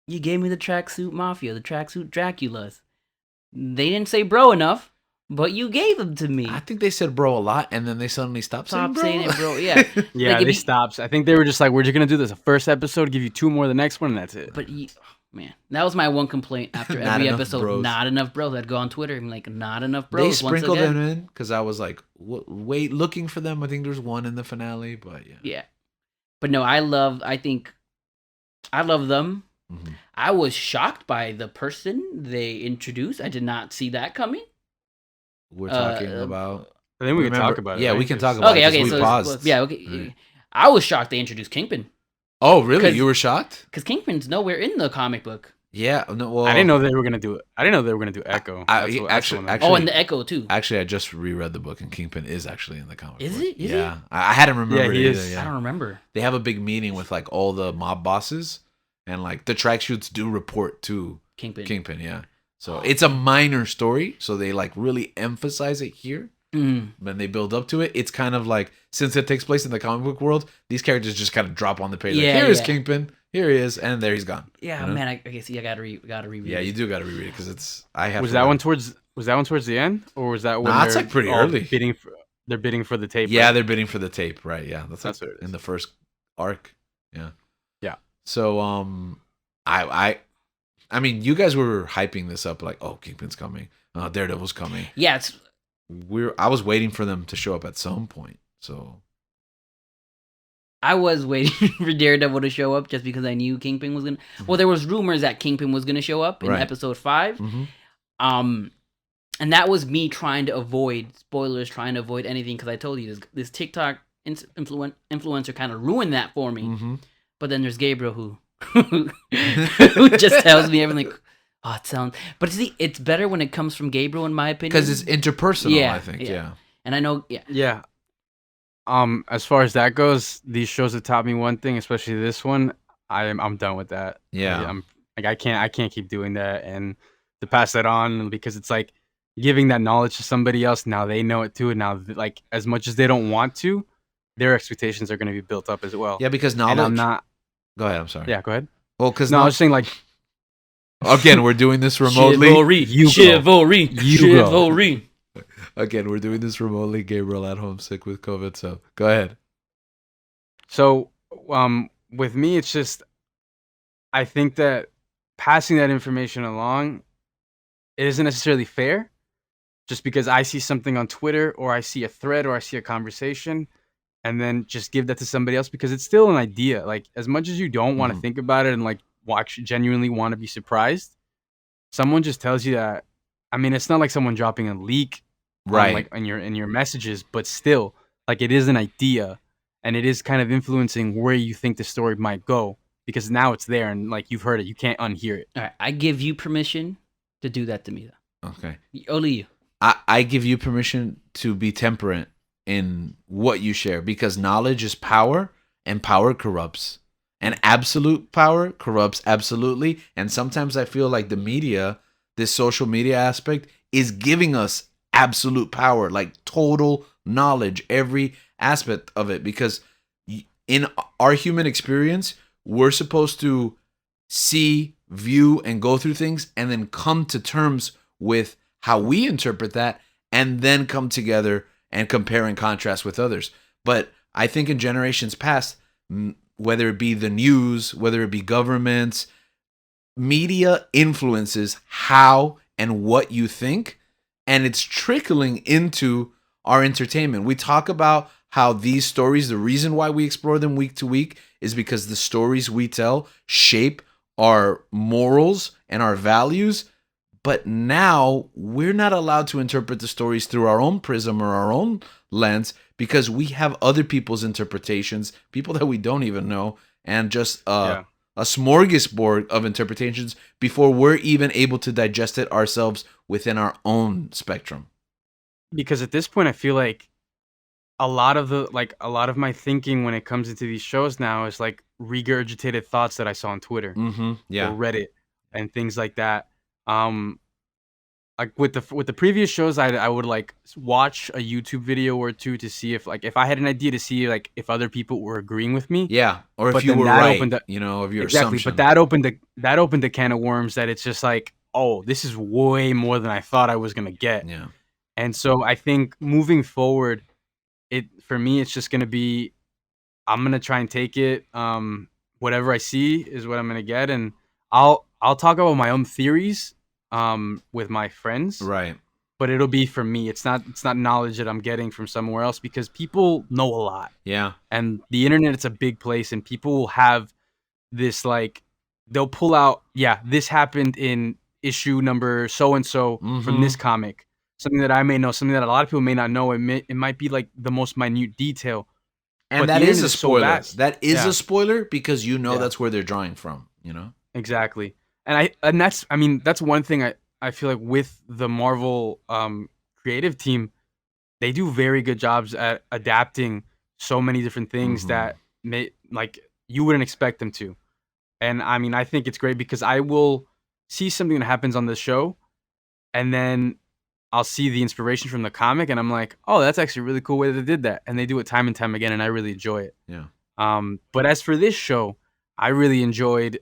You gave me the tracksuit mafia, the tracksuit Draculas. They didn't say bro enough, but you gave them to me. I think they said bro a lot, and then they suddenly stopped saying it, bro. Yeah, yeah, like they stopped. I think they were just like, we're just gonna do this. The first episode, give you 2 more the next one, and that's it. But man, that was my one complaint after every episode. Bros. Not enough bros. I'd go on Twitter and be like, not enough bros. They sprinkled them in because I was like, wait, looking for them. I think there's one in the finale, but yeah. Yeah, but no, I love them. Mm-hmm. I was shocked by the person they introduced. I did not see that coming. We're talking about. I think we can talk about it. Yeah, right? we can talk about it. Okay, so paused. Yeah, okay. Right. I was shocked they introduced Kingpin. Oh, really? You were shocked? Because Kingpin's nowhere in the comic book. Yeah. No, well, I didn't know they were gonna do it. I didn't know they were gonna do Echo. Actually, and the Echo too. Actually, I just reread the book, and Kingpin is actually in the comic book. Is it? Yeah. I hadn't remembered he it is. either. Yeah. I don't remember. They have a big meeting with like all the mob bosses, and like the tracksuits do report to Kingpin. Yeah. So it's a minor story, so they like really emphasize it here. When they build up to it, it's kind of like, since it takes place in the comic book world, these characters just kind of drop on the page. Yeah, like, here is Kingpin, here he is, and there he's gone. Yeah, man, I guess I gotta reread. Yeah, you do gotta reread it because it's. Was that one towards the end, or was that when it's like pretty early? They're bidding for the tape. Yeah, right? they're bidding for the tape, right? Yeah, that's what it is. In the first arc. Yeah. Yeah. So I mean, you guys were hyping this up like, oh, Kingpin's coming, Daredevil's coming. Yeah, I was waiting for them to show up at some point. So I was waiting for Daredevil to show up just because I knew Kingpin was gonna. Well, there was rumors that Kingpin was gonna show up in Right. episode 5. Mm-hmm. And that was me trying to avoid spoilers, trying to avoid anything because I told you this TikTok influencer kind of ruined that for me. Mm-hmm. But then there's Gabriel who just tells me everything. Oh, it sounds. But see, it's better when it comes from Gabriel, in my opinion, Because it's interpersonal. Yeah, I think. yeah. Yeah. And I know, Yeah. As far as that goes, these shows have taught me one thing, especially this one. I'm done with that. Yeah. I'm like I can't keep doing that, and to pass that on because it's like giving that knowledge to somebody else. Now they know it too, and now like as much as they don't want to, their expectations are going to be built up as well. Yeah, because knowledge. And I'm not. Go ahead. I'm sorry. Yeah, go ahead. Well, because No, I was saying like again, we're doing this remotely. Chivalry. Again, we're doing this remotely. Gabriel at home sick with COVID. So go ahead. So, with me, it's just I think that passing that information along, it isn't necessarily fair. Just because I see something on Twitter or I see a thread or I see a conversation, and then just give that to somebody else because it's still an idea. Like as much as you don't want to think about it and like actually genuinely want to be surprised, someone just tells you that. I mean, it's not like someone dropping a leak, Right. like in your messages, but still, like it is an idea, and it is kind of influencing where you think the story might go because now it's there and like you've heard it, you can't unhear it. All right, I give you permission to do that to me, though. Okay. Only you. I give you permission to be temperate in what you share because knowledge is power and power corrupts. And absolute power corrupts absolutely. And sometimes I feel like the media, this social media aspect, is giving us absolute power, like total knowledge, every aspect of it. Because in our human experience, we're supposed to see, view, and go through things and then come to terms with how we interpret that and then come together and compare and contrast with others. But I think in generations past, whether it be the news, whether it be governments, media influences how and what you think, and it's trickling into our entertainment. We talk about how these stories, the reason why we explore them week to week is because the stories we tell shape our morals and our values. But now we're not allowed to interpret the stories through our own prism or our own lens because we have other people's interpretations, people that we don't even know, and just a smorgasbord of interpretations before we're even able to digest it ourselves within our own spectrum. Because at this point, I feel like a lot of my thinking when it comes into these shows now is like regurgitated thoughts that I saw on Twitter Mm-hmm. Yeah. or Reddit and things like that. Like with the previous shows, I would like watch a YouTube video or two to see if I had an idea to see like if other people were agreeing with me. Yeah. Or if But you then were that right, opened up- of your Exactly, assumption. but that opened a can of worms that it's just like, oh, this is way more than I thought I was gonna get. Yeah. And so I think moving forward, for me, it's just gonna be, I'm gonna try and take it. Whatever I see is what I'm gonna get, and I'll talk about my own theories, with my friends. Right. But it'll be for me. It's not knowledge that I'm getting from somewhere else because people know a lot. Yeah. And the internet, it's a big place, and people will have this like, they'll pull out, yeah, this happened in issue number so and so from this comic. Something that I may know, something that a lot of people may not know. It might be like the most minute detail. And But that the is a internet is so spoiler. vast. That is Yeah. a spoiler because Yeah. that's where they're drawing from, Exactly. And that's one thing I feel like with the Marvel creative team, they do very good jobs at adapting so many different things that may like you wouldn't expect them to. And I mean, I think it's great because I will see something that happens on the show and then I'll see the inspiration from the comic and I'm like, "Oh, that's actually a really cool way that they did that." And they do it time and time again and I really enjoy it. Yeah. But as for this show, I really enjoyed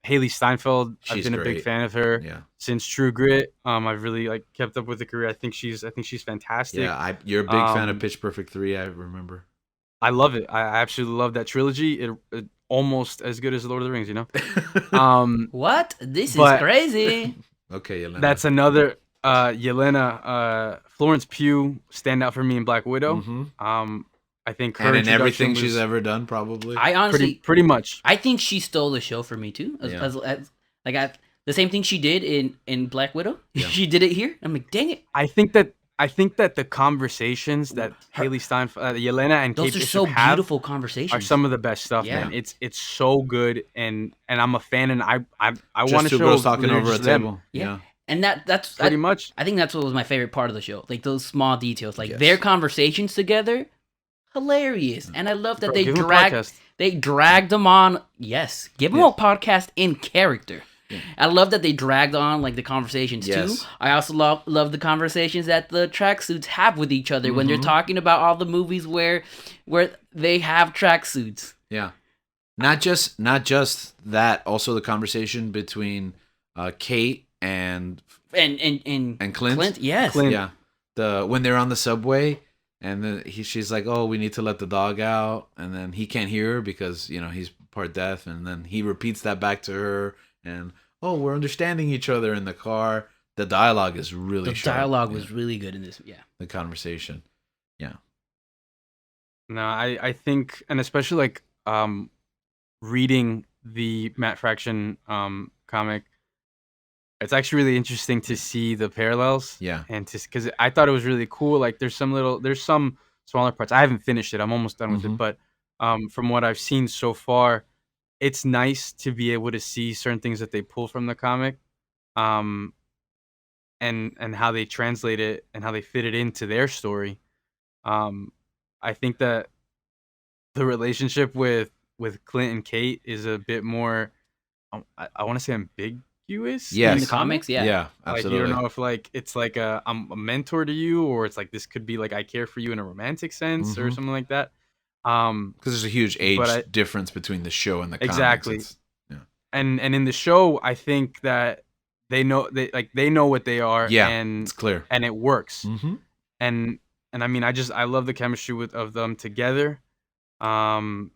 Haley Steinfeld. I've She's been a big great. fan of her Yeah. since True Grit. I've really kept up with the career. I think she's fantastic. Yeah. You're a big fan of Um, Pitch Perfect 3, I remember. I love it. I absolutely love that trilogy. It almost as good as Lord of the Rings, you know. What? This is But- crazy. Okay, Yelena. That's another Yelena, Florence Pugh stand out for me in Black Widow. Mhm. I think her And in introduction everything she's was ever done, probably. I honestly, pretty much. I think she stole the show for me too. Yeah. The same thing she did in Black Widow. Yeah. She did it here. I'm like, dang it. I think that the conversations that Haley Steinfeld, Yelena, and Those Kate are Bishop so have beautiful conversations. are some of the best stuff, Yeah. man. It's so good, and I'm a fan, and I Just want to two show girls talking they're over a just them. table. Yeah. And that's Pretty much. I think that's what was my favorite part of the show. Like those small details, like Yes. their conversations together, hilarious. And I love that Bro, they give 'em a dragged podcast. they dragged them on. Yes, give them Yeah. a podcast in character. Yeah. I love that they dragged on like the conversations Yes. too. I also love the conversations that the tracksuits have with each other when they're Mhm. talking about all the movies where they have tracksuits. Yeah. Not just that, also the conversation between Kate and And Clint. yes. Clint. Yeah. When they're on the subway and then she's like, "Oh, we need to let the dog out." And then he can't hear her because, he's part deaf, and then he repeats that back to her, and "Oh, we're understanding each other in the car." The dialogue is really The sharp. dialogue Yeah. was really good in this. Yeah. The conversation. Yeah. No, I think, and especially like reading the Matt Fraction comic, it's actually really interesting to see the parallels. Yeah. And because I thought it was really cool. Like there's some smaller parts. I haven't finished it. I'm almost done with it, Mhm. but from what I've seen so far, it's nice to be able to see certain things that they pull from the comic, and how they translate it and how they fit it into their story. I think that the relationship with Clint and Kate is a bit more, I want to say ambiguous. Yes. In the comics, yeah. Yeah, Like absolutely. you don't know if like it's like I'm a mentor to you, or it's like this could be like I care for you in a romantic sense or Mhm. something like that. Because there's a huge age But I- difference between the show and the Exactly. comics. And in the show, I think that they know what they are, Yeah, and it's clear. it works. Mm-hmm. And I mean, I love the chemistry of them together. I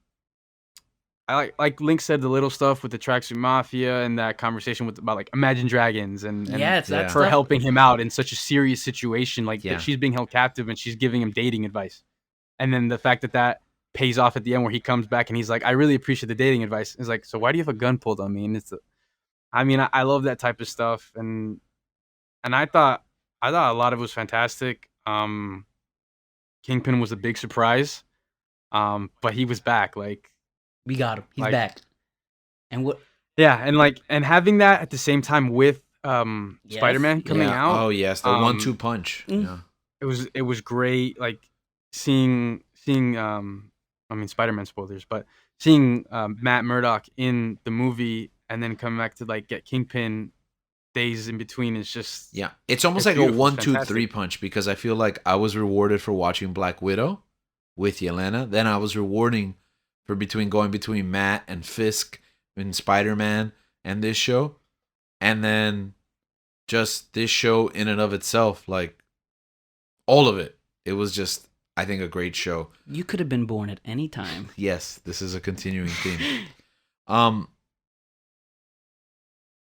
like Link said, the little stuff with the Tracksuit Mafia and that conversation about like Imagine Dragons and Yeah, it's that Yeah. her stuff. helping him out in such a serious situation, like Yeah. that she's being held captive and she's giving him dating advice. And then the fact that pays off at the end where he comes back and he's like, I really appreciate the dating advice. It's like, so why do you have a gun pulled on me? And I love that type of stuff. And I thought a lot of it was fantastic. Kingpin was a big surprise. But he was back. Like, We got him. He's Like- back. And what? yeah. And having that at the same time with Spider-Man coming Yeah. out. Oh yes, the 1-2 punch. Mm. Yeah. It was great, like seeing I mean Spider-Man spoilers, but seeing Matt Murdock in the movie and then coming back to like get Kingpin days in between is just Yeah. It's almost It's like a beautiful. It's 1-2-3 fantastic. punch, because I feel like I was rewarded for watching Black Widow with Yelena. Then I was rewarding for going between Matt and Fisk in Spider-Man and this show. And then just this show in and of itself, like all of it. It was just, I think, a great show. You could have been born at any time. Yes, this is a continuing theme.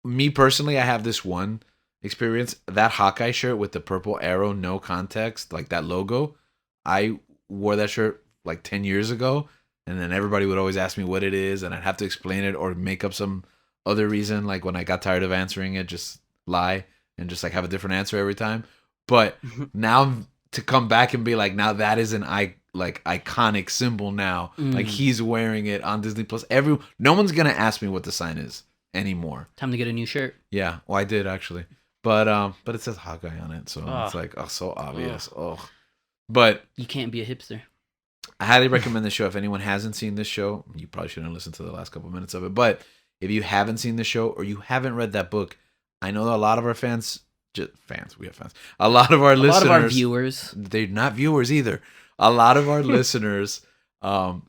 Me personally, I have this one experience. That Hawkeye shirt with the purple arrow, no context, like that logo. I wore that shirt like 10 years ago, and then everybody would always ask me what it is, and I'd have to explain it or make up some other reason. Like when I got tired of answering it, just lie and just like have a different answer every time. But now to come back and be like, now that is an iconic symbol now. Like he's wearing it on Disney Plus. No one's gonna ask me what the sign is anymore. Time to get a new shirt. Yeah, well, I did actually, but it says Hawkeye on it, so it's Ugh. like, oh, so obvious. Oh, but You can't be a hipster. I highly recommend the show. If anyone hasn't seen this show, you probably shouldn't listen to the last couple minutes of it. But if you haven't seen the show or you haven't read that book, I know that a lot of our fans. We have fans. A lot of our A listeners, lot of our viewers. they're not viewers either. A lot of our listeners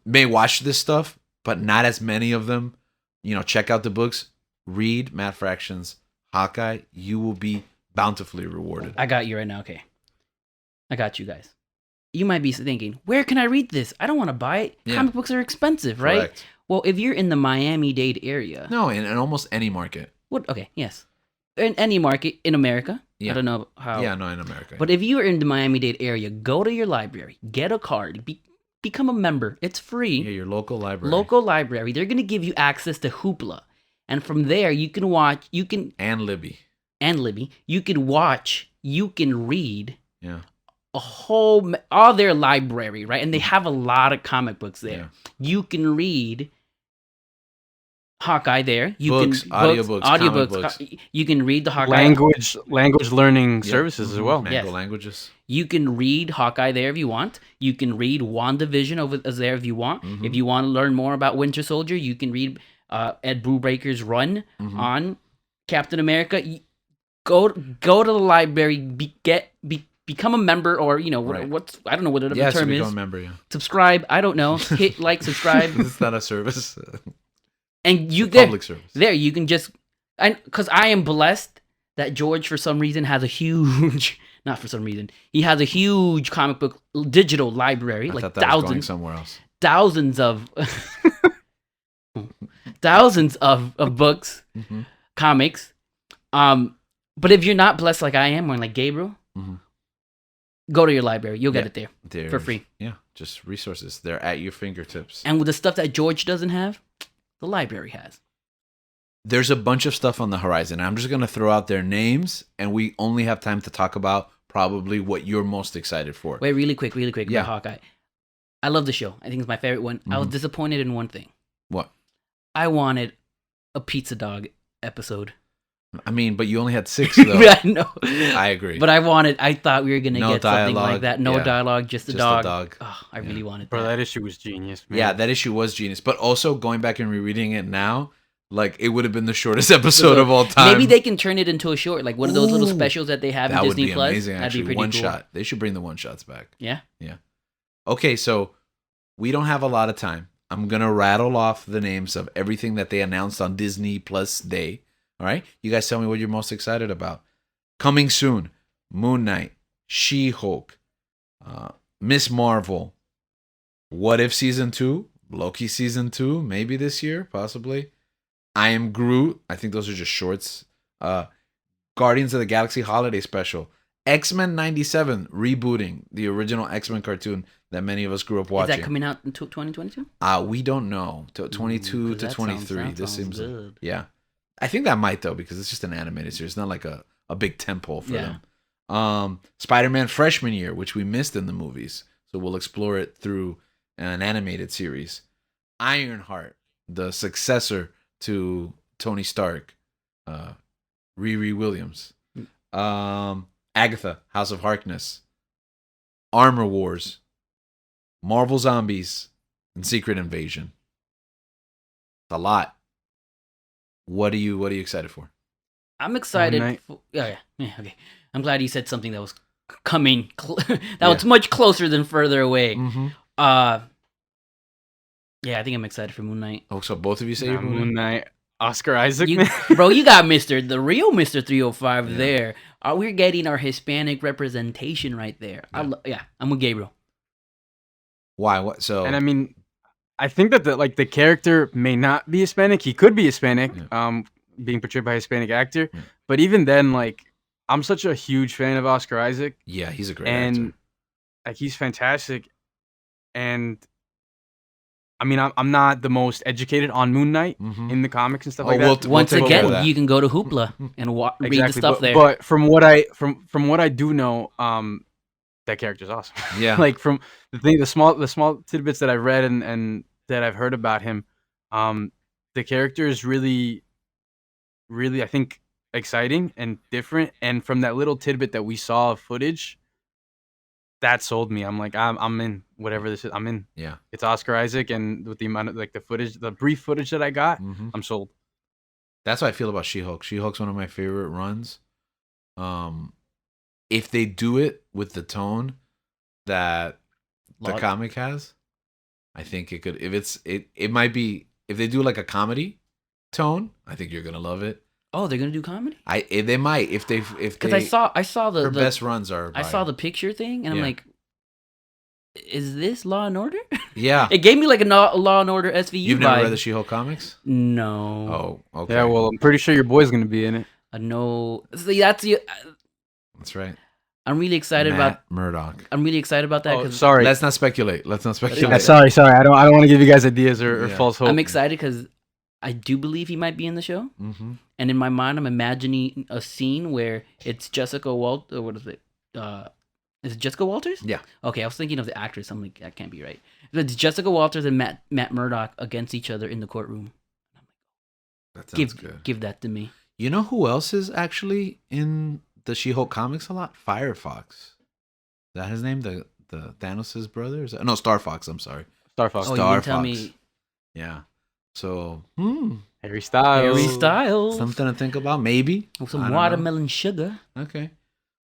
may watch this stuff, but not as many of them. Check out the books. Read Matt Fraction's Hawkeye. You will be bountifully rewarded. I got you right now. Okay. I got you guys. You might be thinking, where can I read this? I don't want to buy it. Yeah. Comic books are expensive, right? Correct. Well, if you're in the Miami-Dade area. No, in almost any market. Okay, yes. In any market in America. Yeah. I don't know how. Yeah, no, in America. But if you're in the Miami-Dade area, go to your library, get a card. become a member. It's free. Yeah, your local library. Local library. They're gonna give you access to Hoopla, and from there you can watch. And Libby. And Libby. You can watch. You can read. Yeah. All their library, right? And they have a lot of comic books there. Yeah. You can read Hawkeye there. You Audiobooks, audiobooks. You can read the Hawkeye language learning services as well. Mango Yes. languages. You can read Hawkeye there if you want. You can read WandaVision over there if you want. If you want to learn more about Winter Soldier, you can read Ed Brubaker's run on Captain America. Go to the library, become a member, or Right. I don't know what the Yeah, so term become is. a member, yeah. Subscribe. I don't know. Hit like, subscribe, It's not a service. and you It's a public service. there you can just, because I am blessed that George for some reason has a huge, not for some reason, he has a huge comic book digital library, I like thought that was going thousands, somewhere else. thousands of thousands of books, Mhm. comics. But if you're not blessed like I am, or like Gabriel, Mhm. go to your library. You'll get Yeah. it there There's- for free. Yeah, just resources. They're at your fingertips. And with the stuff that George doesn't have, the library has. There's a bunch of stuff on the horizon. I'm just going to throw out their names, and we only have time to talk about probably what you're most excited for. Wait, really quick Yeah. about Hawkeye. I love the show. I think it's my favorite one. I was disappointed in one thing. What? I wanted a pizza dog episode. I mean, but you only had 6, though. I know. I agree. But I thought we were going to No get something like dialogue, that. No yeah. dialogue, just a Just a dog. dog. Oh, I really wanted Bro, that. that issue was genius, man. Yeah, that issue was genius. But also, going back and rereading it now, like, it would have been the shortest episode of all time. Maybe they can turn it into a short, like one of those little Ooh, specials that they have that in would Disney be Plus. amazing, That'd actually. be pretty One cool. shot. They should bring the one-shots back. Yeah? Okay, so we don't have a lot of time. I'm going to rattle off the names of everything that they announced on Disney Plus Day. All right? You guys tell me what you're most excited about. Coming soon, Moon Knight, She-Hulk, Miss Marvel, What If Season 2, Loki Season 2, maybe this year, possibly. I Am Groot. I think those are just shorts. Guardians of the Galaxy Holiday Special. X-Men 97, rebooting the original X-Men cartoon that many of us grew up watching. Is that coming out in 2022? We don't know. 22 to 23. This seems good. yeah. I think that might, though, because it's just an animated series. It's not like a big tempo for them. Spider-Man freshman year, which we missed in the movies. So we'll explore it through an animated series. Ironheart, the successor to Tony Stark. Riri Williams. Agatha, House of Harkness. Armor Wars. Marvel Zombies. And Secret Invasion. It's a lot. What are you excited for? I'm excited. Knight. Yeah, okay. I'm glad you said something that was coming. That was much closer than further away. Mm-hmm. Yeah, I think I'm excited for Moon Knight. Oh, so both of you say you're Moon Knight. Oscar Isaac, You, man. bro, you got the real Mr. 305 Yeah. there. We're getting our Hispanic representation right there. I'm with Gabriel. Why? What? So And I mean, I think that the character may not be Hispanic. He could be Hispanic, being portrayed by a Hispanic actor. Yeah. But even then, like, I'm such a huge fan of Oscar Isaac, yeah, he's a great and actor. like he's fantastic. And I mean, I'm not the most educated on Moon Knight Mhm. in the comics and stuff Oh, like we'll that. t- Once take care of again, that. you can go to Hoopla and read the stuff but, there. But from what I do know, that character's awesome. Yeah. Like from the small tidbits that I've read and that I've heard about him, the character is really, really, I think, exciting and different. And from that little tidbit that we saw of footage, that sold me. I'm like, I'm in whatever this is. I'm in. Yeah. It's Oscar Isaac, and with the amount of like the footage, the brief footage that I got, Mhm. I'm sold. That's how I feel about She-Hulk. She-Hulk's one of my favorite runs. If they do it with the tone that the Love. comic has, I think it could. It might be, if they do like a comedy tone, I think you're gonna love it. Oh, they're gonna do comedy? They might if Because I saw her the best runs are. I saw the picture thing, and I'm Yeah. like, is this Law and Order? Yeah. It gave me like a Law and Order SVU You've vibe. never read the She-Hulk comics? No. Oh, okay. Yeah, well, I'm pretty sure your boy's gonna be in it. No. See, that's you. That's right. I'm really excited Matt Murdock. I'm really excited about that Oh, because sorry. Let's not speculate. Yeah, sorry. I don't want to give you guys ideas or Yeah. false hope. I'm excited because I do believe he might be in the show. Mm-hmm. And in my mind, I'm imagining a scene where it's Jessica Walters. What is it? Is it Jessica Walters? Yeah. Okay, I was thinking of the actress. I'm like, that can't be right. But it's Jessica Walters and Matt Murdock against each other in the courtroom. That sounds Give good. give that to me. You know who else is actually in the She-Hulk comics a lot? Firefox. Is that his name? The Thanos' brother? No, Star Fox. I'm sorry. Star Fox. Oh, you Star didn't tell Fox. me. Yeah. So, Harry Styles. Harry Styles. something to think about. Maybe. With I some don't know. watermelon sugar. Okay.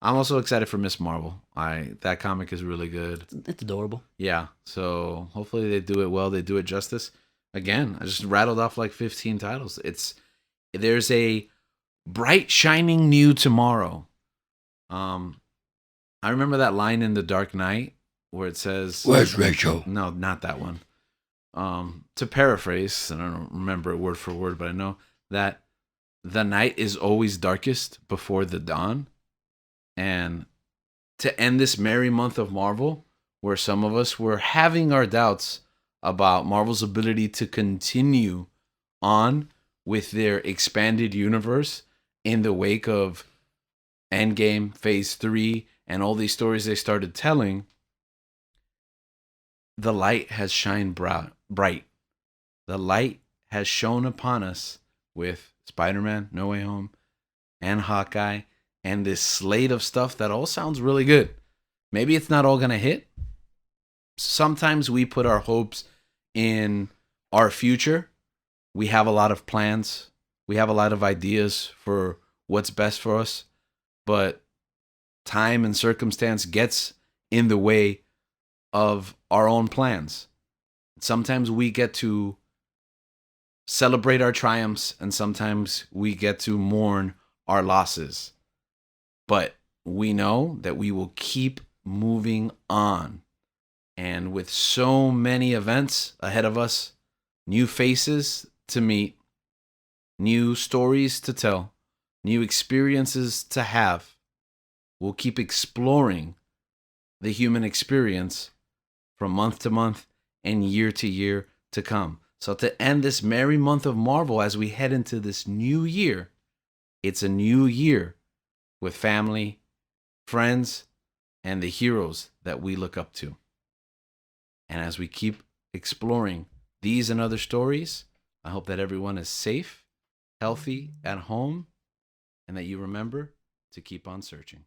I'm also excited for Miss Marvel. That comic is really good. It's adorable. Yeah. So hopefully they do it well. They do it justice. Again, I just rattled off like 15 titles. There's a bright shining new tomorrow. I remember that line in The Dark Knight where it says, Where's Rachel? No, not that one. To paraphrase, and I don't remember it word for word, but I know that the night is always darkest before the dawn. And to end this merry month of Marvel, where some of us were having our doubts about Marvel's ability to continue on with their expanded universe in the wake of Endgame, Phase 3, and all these stories they started telling, the light has shined bright. The light has shone upon us with Spider-Man, No Way Home, and Hawkeye, and this slate of stuff that all sounds really good. Maybe it's not all going to hit. Sometimes we put our hopes in our future. We have a lot of plans. We have a lot of ideas for what's best for us. But time and circumstance gets in the way of our own plans. Sometimes we get to celebrate our triumphs, and sometimes we get to mourn our losses. But we know that we will keep moving on. And with so many events ahead of us, new faces to meet, new stories to tell, new experiences to have, we'll keep exploring the human experience from month to month and year to year to come. So to end this merry month of Marvel as we head into this new year, it's a new year with family, friends, and the heroes that we look up to. And as we keep exploring these and other stories, I hope that everyone is safe, healthy, at home, and that you remember to keep on searching.